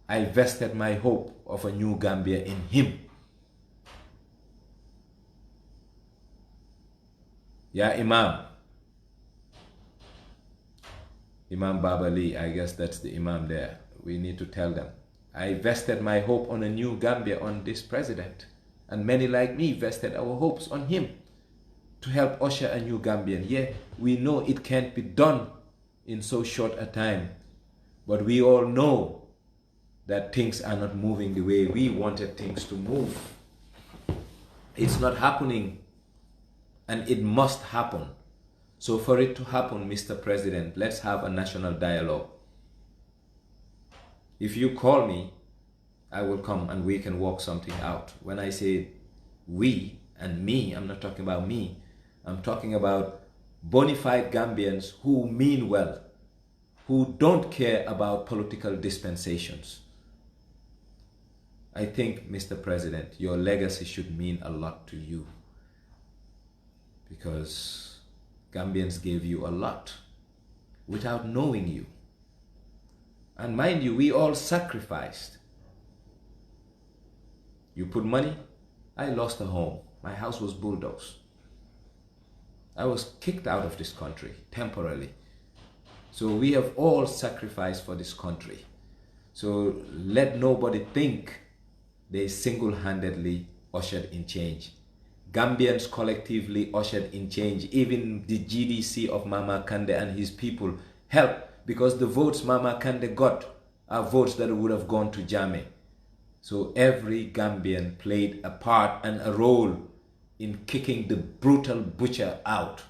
I vested my hope of a new Gambia in him. Yeah, Imam Baba Lee, I guess that's the Imam there. We need to tell them. I vested my hope on a new Gambia, on this president. And many like me vested our hopes on him to help usher a new Gambian. Yeah, we know it can't be done in so short a time. But we all know that things are not moving the way we wanted things to move. It's not happening, and it must happen. So for it to happen, Mr. President, let's have a national dialogue. If you call me, I will come and we can work something out. When I say we and me, I'm not talking about me. I'm talking about bona fide Gambians who mean well, who don't care about political dispensations. I think, Mr. President, your legacy should mean a lot to you, because Gambians gave you a lot without knowing you. And mind you, we all sacrificed. You put money, I lost a home. My house was bulldozed. I was kicked out of this country temporarily. So we have all sacrificed for this country. So let nobody think they single-handedly ushered in change. Gambians collectively ushered in change. Even the GDC of Mama Kande and his people helped, because the votes Mama Kande got are votes that would have gone to Jammeh. So every Gambian played a part and a role in kicking the brutal butcher out.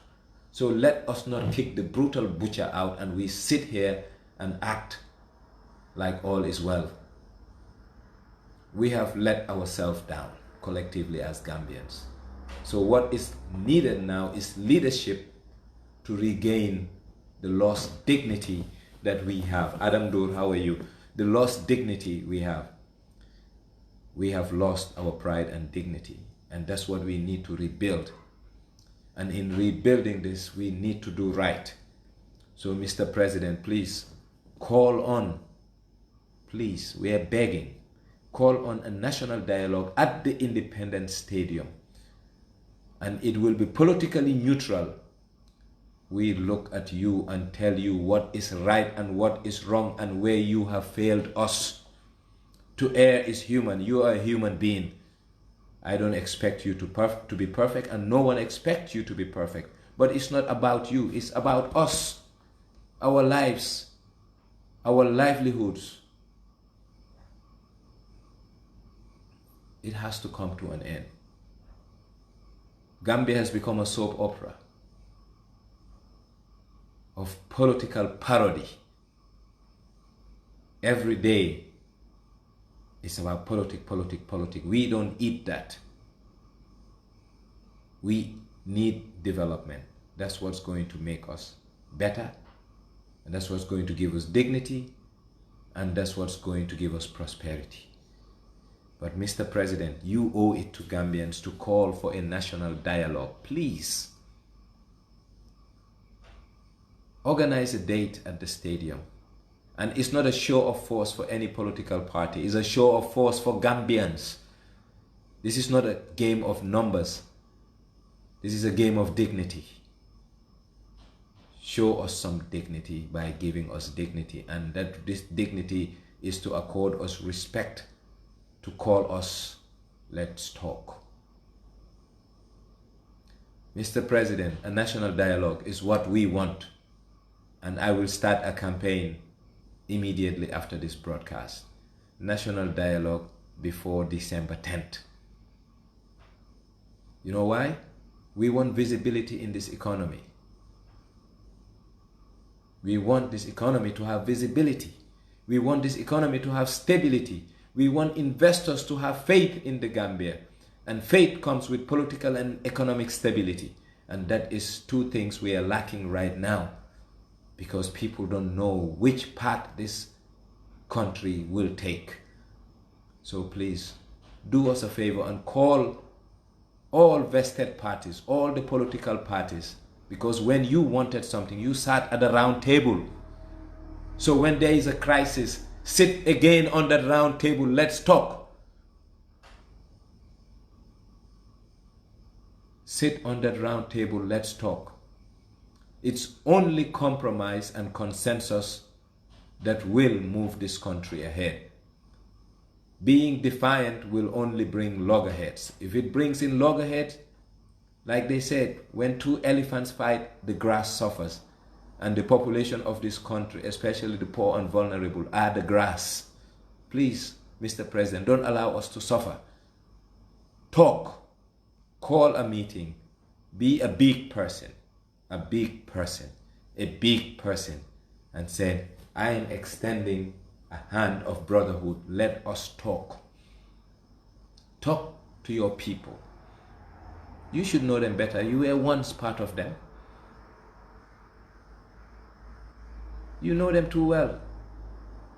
So let us not kick the brutal butcher out and we sit here and act like all is well. We have let ourselves down collectively as Gambians. So what is needed now is leadership to regain the lost dignity that we have. Adam Dur, how are you? The lost dignity we have. We have lost our pride and dignity, and that's what we need to rebuild. And in rebuilding this, we need to do right. So Mr. President, please call on, please, we are begging, call on a national dialogue at the Independence Stadium. And it will be politically neutral. We look at you and tell you what is right and what is wrong and where you have failed us. To err is human. You are a human being. I don't expect you to be perfect, and no one expects you to be perfect. But it's not about you. It's about us, our lives, our livelihoods. It has to come to an end. Gambia has become a soap opera of political parody. Every day it's about politics. We don't eat that. We need development. That's what's going to make us better, and that's what's going to give us dignity, and that's what's going to give us prosperity. But Mr. President, you owe it to Gambians to call for a national dialogue. Please organize a date at the stadium. And it's not a show of force for any political party. It's a show of force for Gambians. This is not a game of numbers. This is a game of dignity. Show us some dignity by giving us dignity. And that this dignity is to accord us respect, to call us, let's talk. Mr. President, a national dialogue is what we want. And I will start a campaign immediately after this broadcast. National dialogue before December 10th. You know why? We want visibility in this economy. We want this economy to have visibility. We want this economy to have stability. We want investors to have faith in the Gambia. And faith comes with political and economic stability. And that is two things we are lacking right now, because people don't know which path this country will take. So please, do us a favor and call all vested parties, all the political parties, because when you wanted something, you sat at the round table. So when there is a crisis, sit again on that round table, let's talk. Sit on that round table, let's talk. It's only compromise and consensus that will move this country ahead. Being defiant will only bring loggerheads. If it brings in loggerheads, like they said, when two elephants fight, the grass suffers. And the population of this country, especially the poor and vulnerable, are the grass. Please, Mr. President, don't allow us to suffer. Talk. Call a meeting. Be a big person. A big person. A big person. And say, I am extending a hand of brotherhood. Let us talk. Talk to your people. You should know them better. You were once part of them. You know them too well.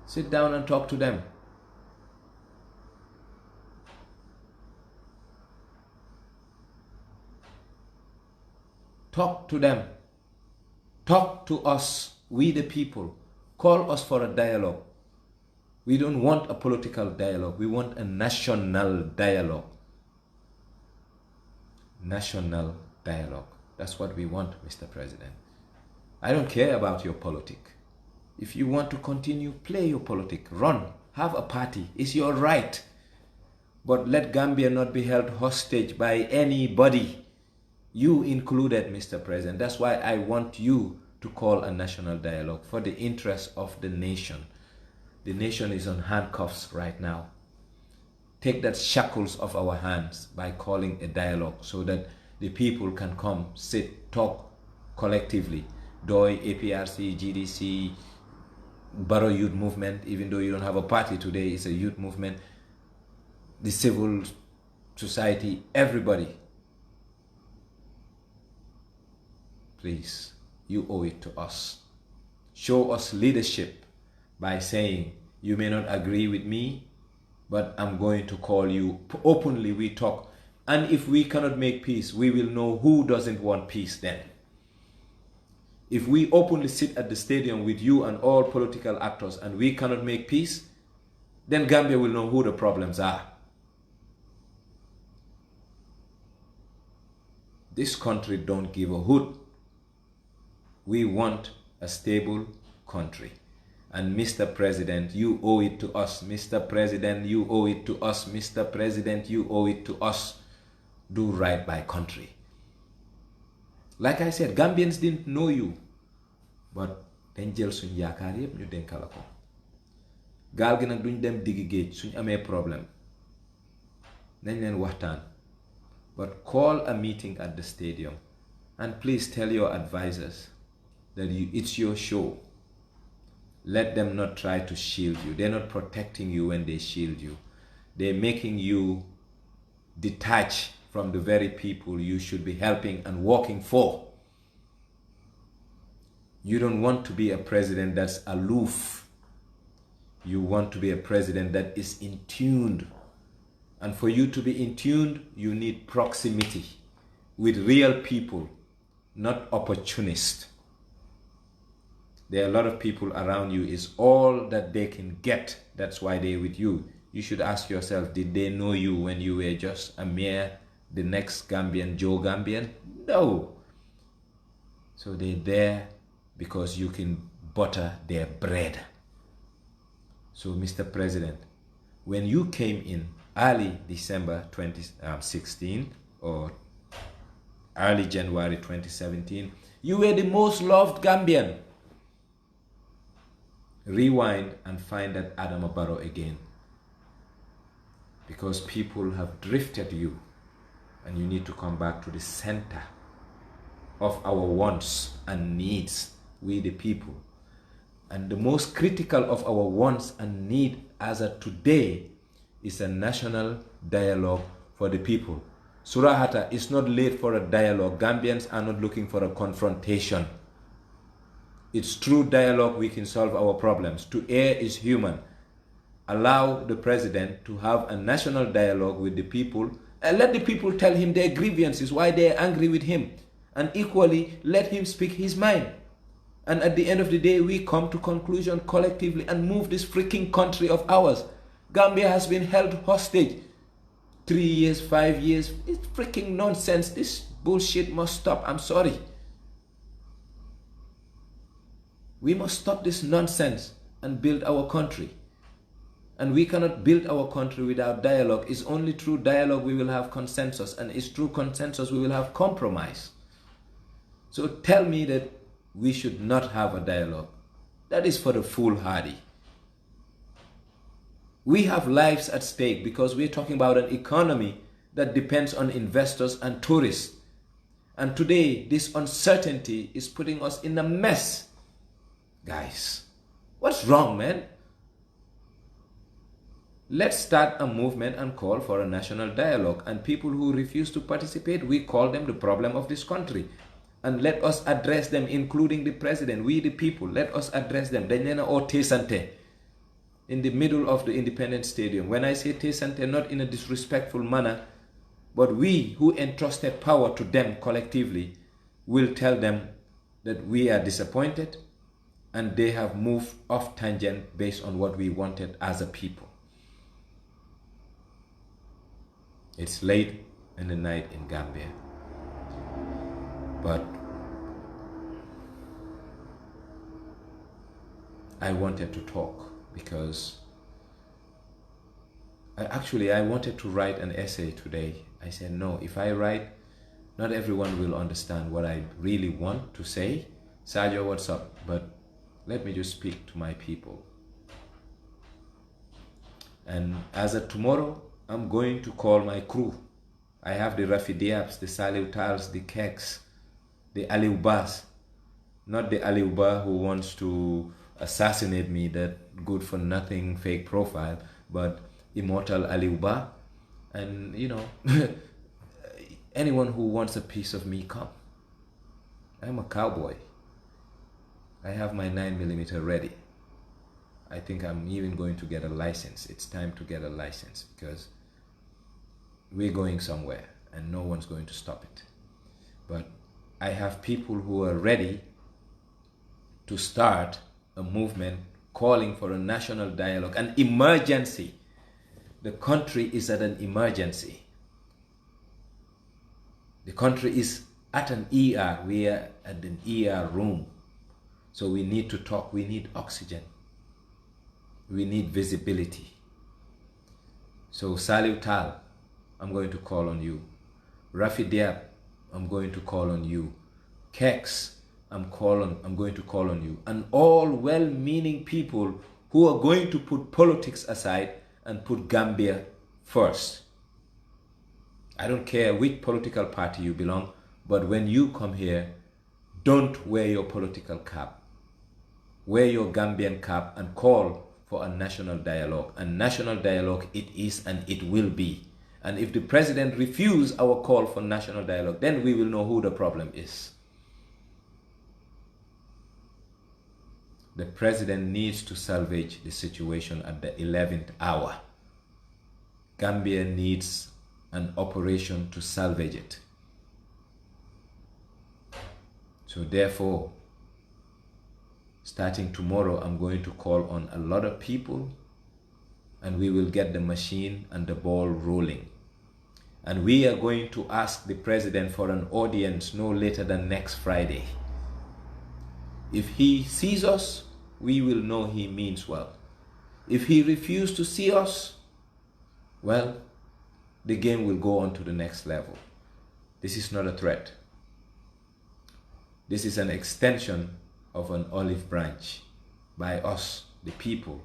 Sit down and talk to them. Talk to them. Talk to us, we the people. Call us for a dialogue. We don't want a political dialogue. We want a national dialogue. National dialogue. That's what we want, Mr. President. I don't care about your politics. If you want to continue, play your politics. Run. Have a party. It's your right. But let Gambia not be held hostage by anybody. You included, Mr. President. That's why I want you to call a national dialogue for the interest of the nation. The nation is on handcuffs right now. Take that shackles off our hands by calling a dialogue so that the people can come, sit, talk collectively. DOI, APRC, GDC, Borough Youth Movement, even though you don't have a party today, it's a youth movement. The civil society, everybody. Please, you owe it to us. Show us leadership by saying, you may not agree with me, but I'm going to call you. Openly we talk. And if we cannot make peace, we will know who doesn't want peace then. If we openly sit at the stadium with you and all political actors and we cannot make peace, then Gambia will know who the problems are. This country don't give a hoot. We want a stable country. And Mr. President, you owe it to us. Mr. President, you owe it to us. Mr. President, you owe it to us. Do right by country. Like I said, Gambians didn't know you, but dañ jël suñ yaakaar yépp ñu dénkala ko. Gaal gi nag duñ dem diggi géej suñ amee problème. Nañ leen waxtaan. But call a meeting at the stadium and please tell your advisors that it's your show. Let them not try to shield you. They're not protecting you when they shield you. They're making you detach from the very people you should be helping and working for. You don't want to be a president that's aloof. You want to be a president that is in tune. And for you to be in tune, you need proximity with real people, not opportunists. There are a lot of people around you. Is all that they can get. That's why they're with you. You should ask yourself, did they know you when you were just a mere, the next Gambian, Joe Gambian? No. So they're there because you can butter their bread. So Mr. President, when you came in early December 2016 or early January 2017, you were the most loved Gambian. Rewind and find that Adama Barrow again, because people have drifted you and you need to come back to the center of our wants and needs, we the people. And the most critical of our wants and need as of today is a national dialogue for the people. Surahata, it's not late for a dialogue. Gambians are not looking for a confrontation. It's through dialogue we can solve our problems. To err is human. Allow the president to have a national dialogue with the people and let the people tell him their grievances, why they're angry with him. And equally, let him speak his mind. And at the end of the day, we come to conclusion collectively and move this freaking country of ours. Gambia has been held hostage 3 years, 5 years. It's freaking nonsense. This bullshit must stop. I'm sorry. We must stop this nonsense and build our country. And we cannot build our country without dialogue. It's only through dialogue we will have consensus. And it's through consensus we will have compromise. So tell me that we should not have a dialogue. That is for the foolhardy. We have lives at stake because we're talking about an economy that depends on investors and tourists. And today, this uncertainty is putting us in a mess. Guys, what's wrong, man? Let's start a movement and call for a national dialogue. And people who refuse to participate, we call them the problem of this country. And let us address them, including the president. We the people, let us address them. Danyana or Tesante in the middle of the Independence Stadium. When I say Tesante, not in a disrespectful manner, but we who entrusted power to them collectively will tell them that we are disappointed and they have moved off tangent based on what we wanted as a people. It's late in the night in Gambia. But I wanted to talk because I wanted to write an essay today. I said, no, if I write, not everyone will understand what I really want to say. Sadio, what's up? But let me just speak to my people. And as of tomorrow, I'm going to call my crew. I have the Rafi Diabs, the Salih Tals, the Keks, the Aliubas, not the Aliuba who wants to assassinate me, that good for nothing fake profile, but immortal Aliuba. And you know, anyone who wants a piece of me, come. I'm a cowboy. I have my 9mm ready. I think I'm even going to get a license. It's time to get a license because we're going somewhere and no one's going to stop it. But I have people who are ready to start a movement calling for a national dialogue, an emergency. The country is at an emergency. The country is at an ER. We are at an ER room. So we need to talk. We need oxygen. We need visibility. So Salih Tal, I'm going to call on you. Rafi Diab, I'm going to call on you. Keks, I'm going to call on you. And all well-meaning people who are going to put politics aside and put Gambia first. I don't care which political party you belong, but when you come here, don't wear your political cap. Wear your Gambian cap and call for a national dialogue. And national dialogue it is and it will be. And if the president refuses our call for national dialogue, then we will know who the problem is. The president needs to salvage the situation at the 11th hour. Gambia needs an operation to salvage it. So therefore, starting tomorrow, I'm going to call on a lot of people and we will get the machine and the ball rolling. And we are going to ask the president for an audience no later than next Friday. If he sees us, we will know he means well. If he refuses to see us, well, the game will go on to the next level. This is not a threat. This is an extension of an olive branch by us, the people,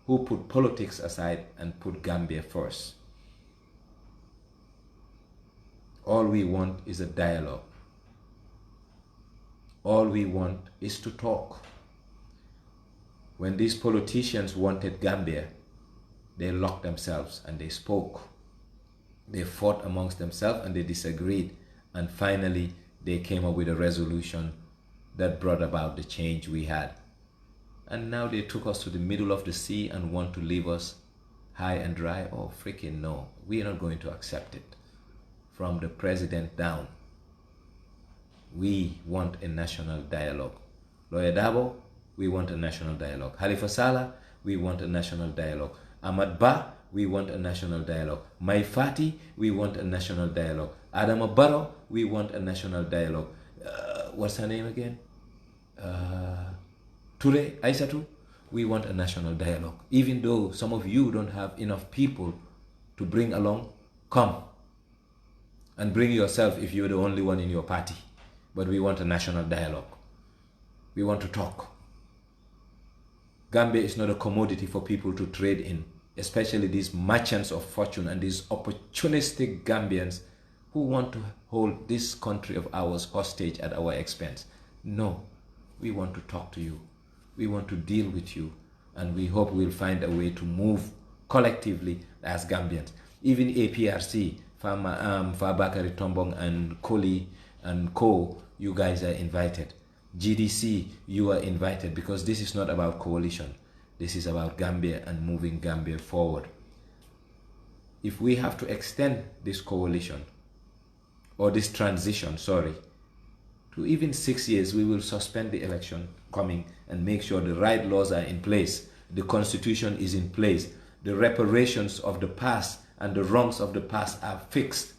who put politics aside and put Gambia first. All we want is a dialogue. All we want is to talk. When these politicians wanted Gambia, they locked themselves and they spoke. They fought amongst themselves and they disagreed. And finally, they came up with a resolution that brought about the change we had. And now they took us to the middle of the sea and want to leave us high and dry. Oh, freaking no. We are not going to accept it. From the president down, we want a national dialogue. Lawyer Dabo, we want a national dialogue. Halifa Sallah, we want a national dialogue. Ahmad Ba, we want a national dialogue. Mai Fati, we want a national dialogue. Adama Barrow, we want a national dialogue. What's her name again? Ture Aisatu, we want a national dialogue. Even though some of you don't have enough people to bring along, come and bring yourself if you're the only one in your party. But we want a national dialogue. We want to talk. Gambia is not a commodity for people to trade in, especially these merchants of fortune and these opportunistic Gambians who want to hold this country of ours hostage at our expense. No, we want to talk to you. We want to deal with you. And we hope we'll find a way to move collectively as Gambians. Even APRC, Fabakari Tombong and Koli and Co, you guys are invited. GDC, you are invited, because this is not about coalition. This is about Gambia and moving Gambia forward. If we have to extend this coalition, or this transition, sorry, to even 6 years, we will suspend the election coming and make sure the right laws are in place, the constitution is in place, the reparations of the past and the wrongs of the past are fixed.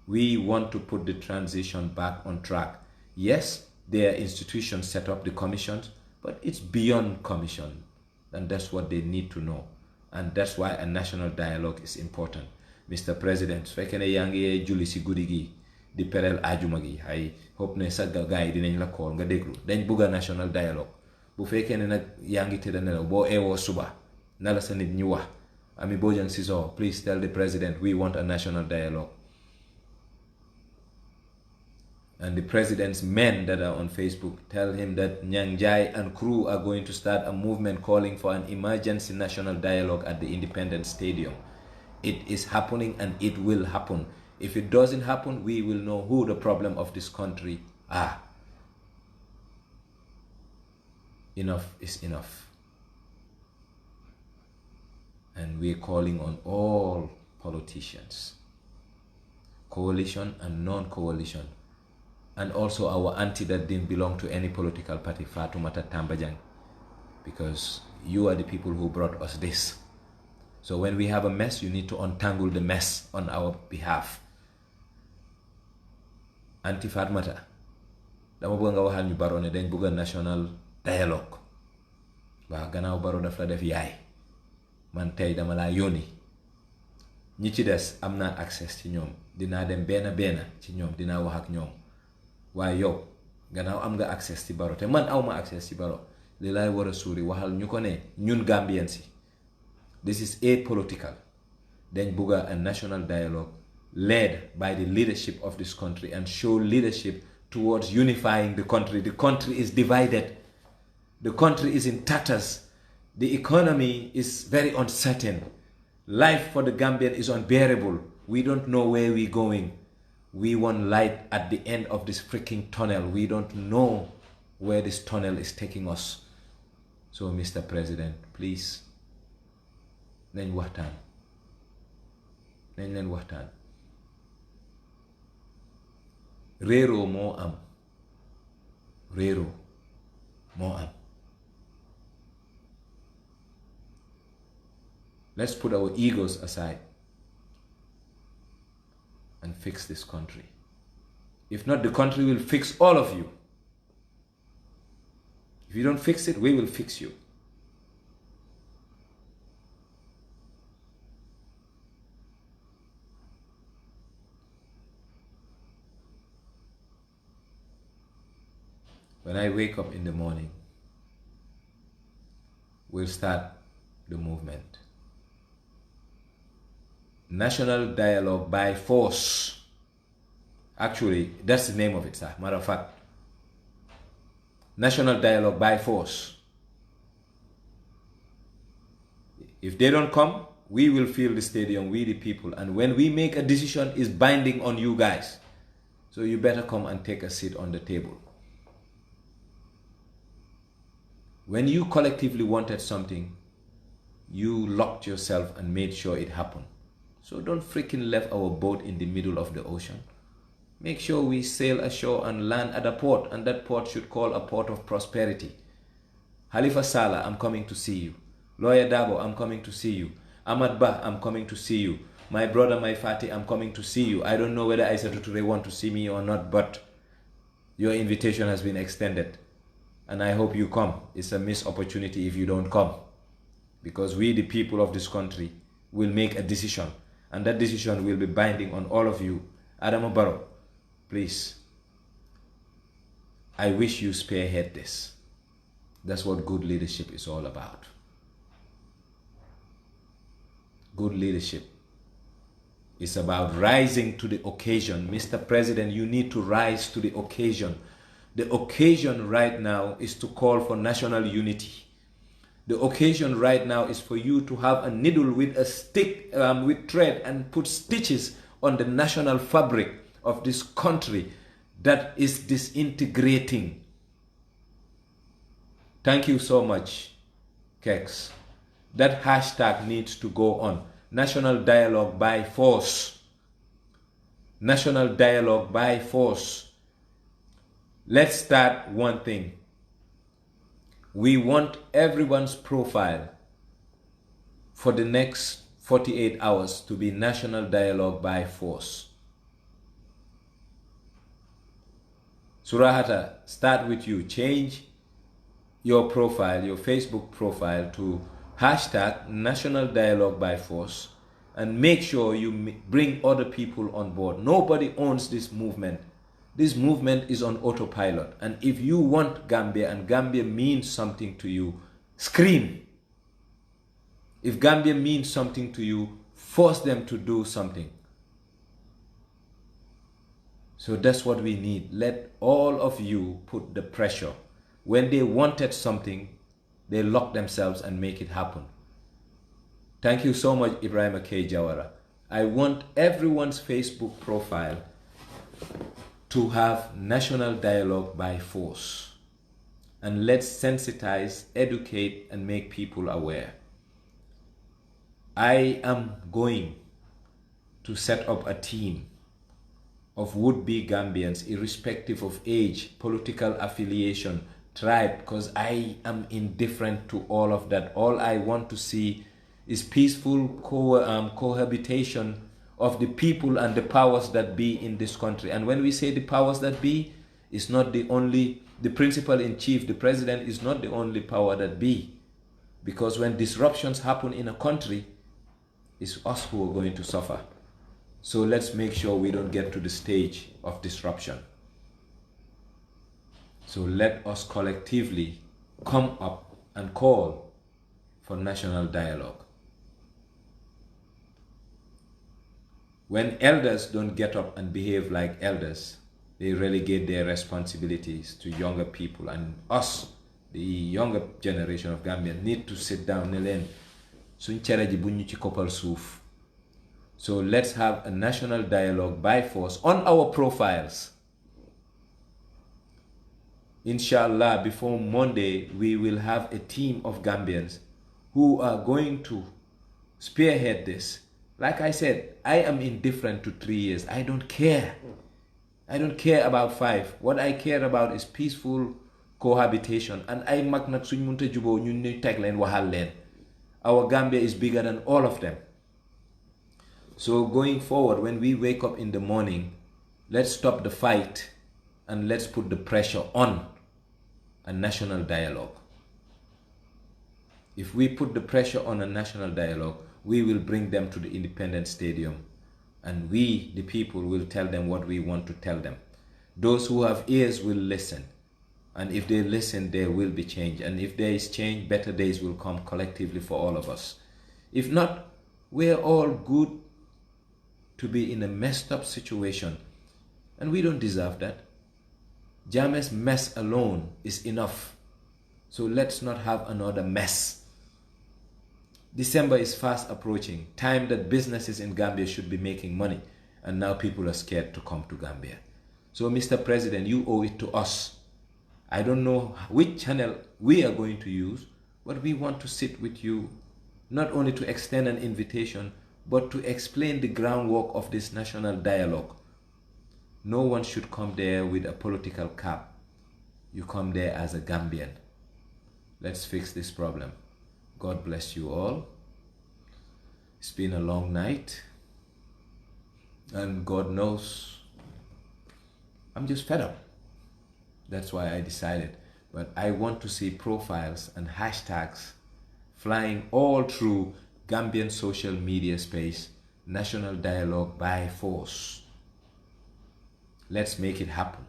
We want to put the transition back on track. Yes, there are institutions set up, the commissions, but it's beyond commission, and that's what they need to know. And that's why a national dialogue is important. Mr. President, su fekkee ne yaa ngi julli si guddi gi di perel ajuma gi, I hope ne sa gaay dinañ la call nga déglu. Dañ bugg a national dialogue. Bu fekkee ne nag yaa ngi tëdd nelaw boo eewoo suba na la sa nit ñu wax, Ami Bojang Siso, please tell the president we want a national dialogue. And the president's men that are on Facebook, tell him that Nyang, Njie and crew are going to start a movement calling for an emergency national dialogue at the Independence Stadium. It is happening and it will happen. If it doesn't happen, we will know who the problem of this country are. Enough is enough. And we're calling on all politicians, coalition and non-coalition, and also our auntie that didn't belong to any political party, Fatoumata Tambajang, because you are the people who brought us this. So when we have a mess, you need to untangle the mess on our behalf. Auntie Fatmata, dama bëgg nga waxal ñu Barrow ne dañ bëgg national dialogue. Waaw gannaaw Barrow daf la def yaay. Man tey dama laa yónni. Ñi ci des am naa access ci ñoom. Dinaa dem benn ci ñoom, dinaa wax ak ñoom. Waaye yow gannaaw am nga access ci Barrow te man awma access ci Barrow. Li laay war a suuri waxal ñu ko ne ñun Gambian si. This is apolitical. Then Buga a national dialogue led by the leadership of this country and show leadership towards unifying the country. The country is divided. The country is in tatters. The economy is very uncertain. Life for the Gambian is unbearable. We don't know where we're going. We want light at the end of this freaking tunnel. We don't know where this tunnel is taking us. So, Mr. President, please, nañ waxtaan nañ leen waxtaan réeroo moo am let's put our egos aside and fix this country. If not, the country will fix all of you. If you don't fix it, we will fix you. When I wake up in the morning, we'll start the movement. National Dialogue by Force. Actually, that's the name of it, sir. Matter of fact. National Dialogue by Force. If they don't come, we will fill the stadium, we the people. And when we make a decision, it's binding on you guys. So you better come and take a seat on the table. When you collectively wanted something, you locked yourself and made sure it happened. So don't freaking leave our boat in the middle of the ocean. Make sure we sail ashore and land at a port, and that port should call a port of prosperity. Halifa Sallah, I'm coming to see you. Lawyer Dabo, I'm coming to see you. Ahmad Bah, I'm coming to see you. My brother, my Fatih, I'm coming to see you. I don't know whether Aissatou Touré want to see me or not, but your invitation has been extended. And I hope you come. It's a missed opportunity if you don't come. Because we, the people of this country, will make a decision. And that decision will be binding on all of you. Adama Barrow, please. I wish you spearhead this. That's what good leadership is all about. Good leadership is about rising to the occasion. Mr. President, you need to rise to the occasion. The occasion right now is to call for national unity. The occasion right now is for you to have a needle with a stick, with thread, and put stitches on the national fabric of this country that is disintegrating. Thank you so much, Kex. That hashtag needs to go on. National dialogue by force. National dialogue by force. Let's start one thing. We want everyone's profile for the next 48 hours to be national dialogue by force. Surahata, start with you. Change your profile, your Facebook profile, to hashtag national dialogue by force, and make sure you bring other people on board. Nobody owns this movement. This movement is on autopilot. And if you want Gambia and Gambia means something to you, scream. If Gambia means something to you, force them to do something. So that's what we need. Let all of you put the pressure. When they wanted something, they lock themselves and make it happen. Thank you so much, Ibrahim K. Jawara. I want everyone's Facebook profile to have national dialogue by force. And let's sensitize, educate, and make people aware. I am going to set up a team of would-be Gambians, irrespective of age, political affiliation, tribe, because I am indifferent to all of that. All I want to see is peaceful cohabitation of the people and the powers that be in this country. And when we say the powers that be, it's not the only, the principal in chief, the president is not the only power that be. Because when disruptions happen in a country, it's us who are going to suffer. So let's make sure we don't get to the stage of disruption. So let us collectively come up and call for national dialogue. When elders don't get up and behave like elders, they relegate their responsibilities to younger people, and us, the younger generation of Gambians, need to sit down and learn. So let's have a national dialogue by force on our profiles. Inshallah, before Monday, we will have a team of Gambians who are going to spearhead this. Like I said, I am indifferent to 3 years. I don't care. I don't care about 5. What I care about is peaceful cohabitation. And I magnat suñ munta jubo ñun ñu teg leen waxal leen. Our Gambia is bigger than all of them. So going forward, when we wake up in the morning, let's stop the fight and let's put the pressure on a national dialogue. If we put the pressure on a national dialogue, we will bring them to the Independence Stadium, and we, the people, will tell them what we want to tell them. Those who have ears will listen, and if they listen, there will be change. And if there is change, better days will come collectively for all of us. If not, we're all good to be in a messed up situation, and we don't deserve that. Jammeh's mess alone is enough. So let's not have another mess. December is fast approaching, time that businesses in Gambia should be making money, and now people are scared to come to Gambia. So, Mr. President, you owe it to us. I don't know which channel we are going to use, but we want to sit with you, not only to extend an invitation, but to explain the groundwork of this national dialogue. No one should come there with a political cap. You come there as a Gambian. Let's fix this problem. God bless you all. It's been a long night, and God knows I'm just fed up. That's why I decided. But I want to see profiles and hashtags flying all through Gambian social media space. National dialogue by force. Let's make it happen.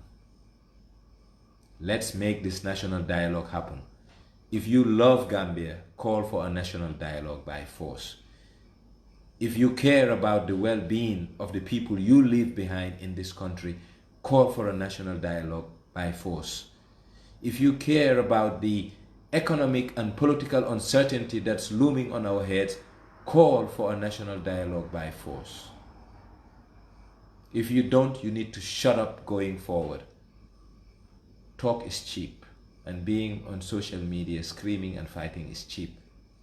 Let's make this national dialogue happen. If you love Gambia, call for a national dialogue by force. If you care about the well-being of the people you leave behind in this country, call for a national dialogue by force. If you care about the economic and political uncertainty that's looming on our heads, call for a national dialogue by force. If you don't, you need to shut up going forward. Talk is cheap, and being on social media screaming and fighting is cheap.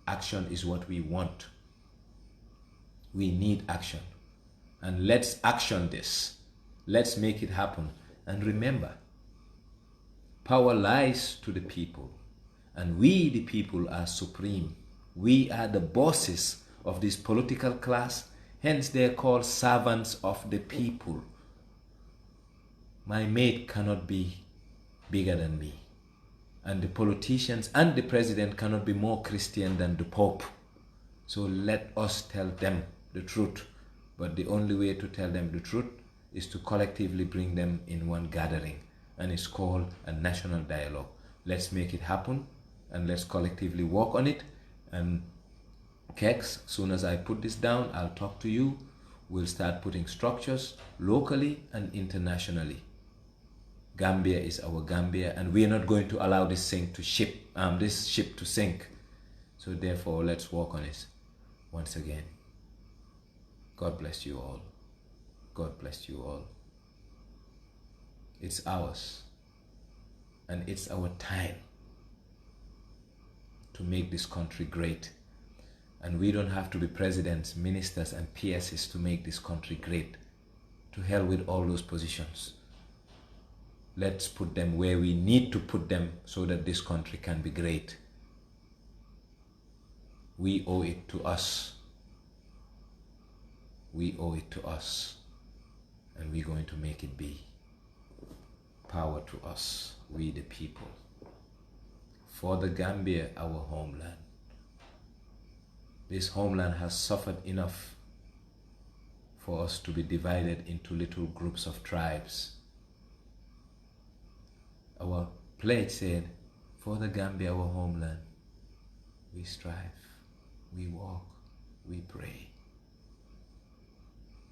Action is what we want. We need action, and let's action this. Let's make it happen. And remember, power lies to the people, and we the people are supreme. We are the bosses of this political class, hence they are called servants of the people. My mate cannot be bigger than me, and the politicians and the president cannot be more Christian than the Pope. So let us tell them the truth, but the only way to tell them the truth is to collectively bring them in one gathering, and it's called a national dialogue. Let's make it happen, and let's collectively work on it. And Kex, as soon as I put this down, I'll talk to you. We'll start putting structures locally and internationally. Gambia is our Gambia, and we're not going to allow this ship to sink. So therefore, let's work on it. Once again, God bless you all. God bless you all. It's ours, and it's our time to make this country great. And we don't have to be presidents, ministers, and PSs to make this country great. To hell with all those positions. Let's put them where we need to put them so that this country can be great. We owe it to us. We owe it to us. And we're going to make it be. Power to us, we the people. For the Gambia, our homeland. This homeland has suffered enough for us to be divided into little groups of tribes. Our pledge said, for the Gambia, our homeland, we strive, we walk, we pray.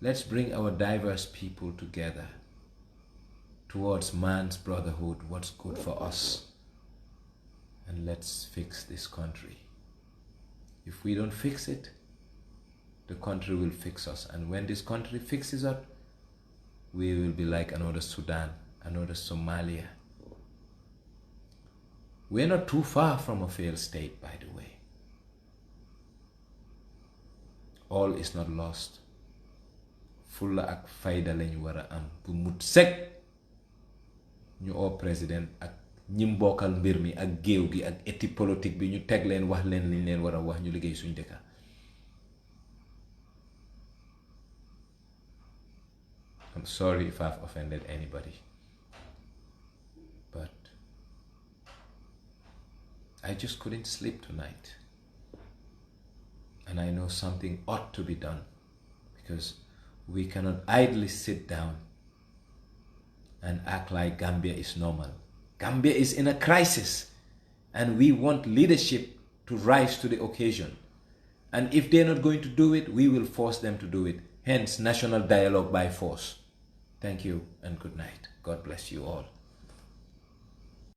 Let's bring our diverse people together towards man's brotherhood, what's good for us. And let's fix this country. If we don't fix it, the country will fix us. And when this country fixes us, we will be like another Sudan, another Somalia. We're not too far from a failed state, by the way. All is not lost. Fulla ak fayda lañ wara am bu mut sek ñu oo président ak ñim bokkal mbir mi ak géew gi ak éthique politique bi ñu teg leen wax leen liñ leen war a wax ñu liggéey suñ dëkka. I'm sorry if I've offended anybody, but I just couldn't sleep tonight, and I know something ought to be done, because we cannot idly sit down and act like Gambia is normal. Gambia is in a crisis, and we want leadership to rise to the occasion. And if they're not going to do it, we will force them to do it. Hence, national dialogue by force. Thank you and good night. God bless you all.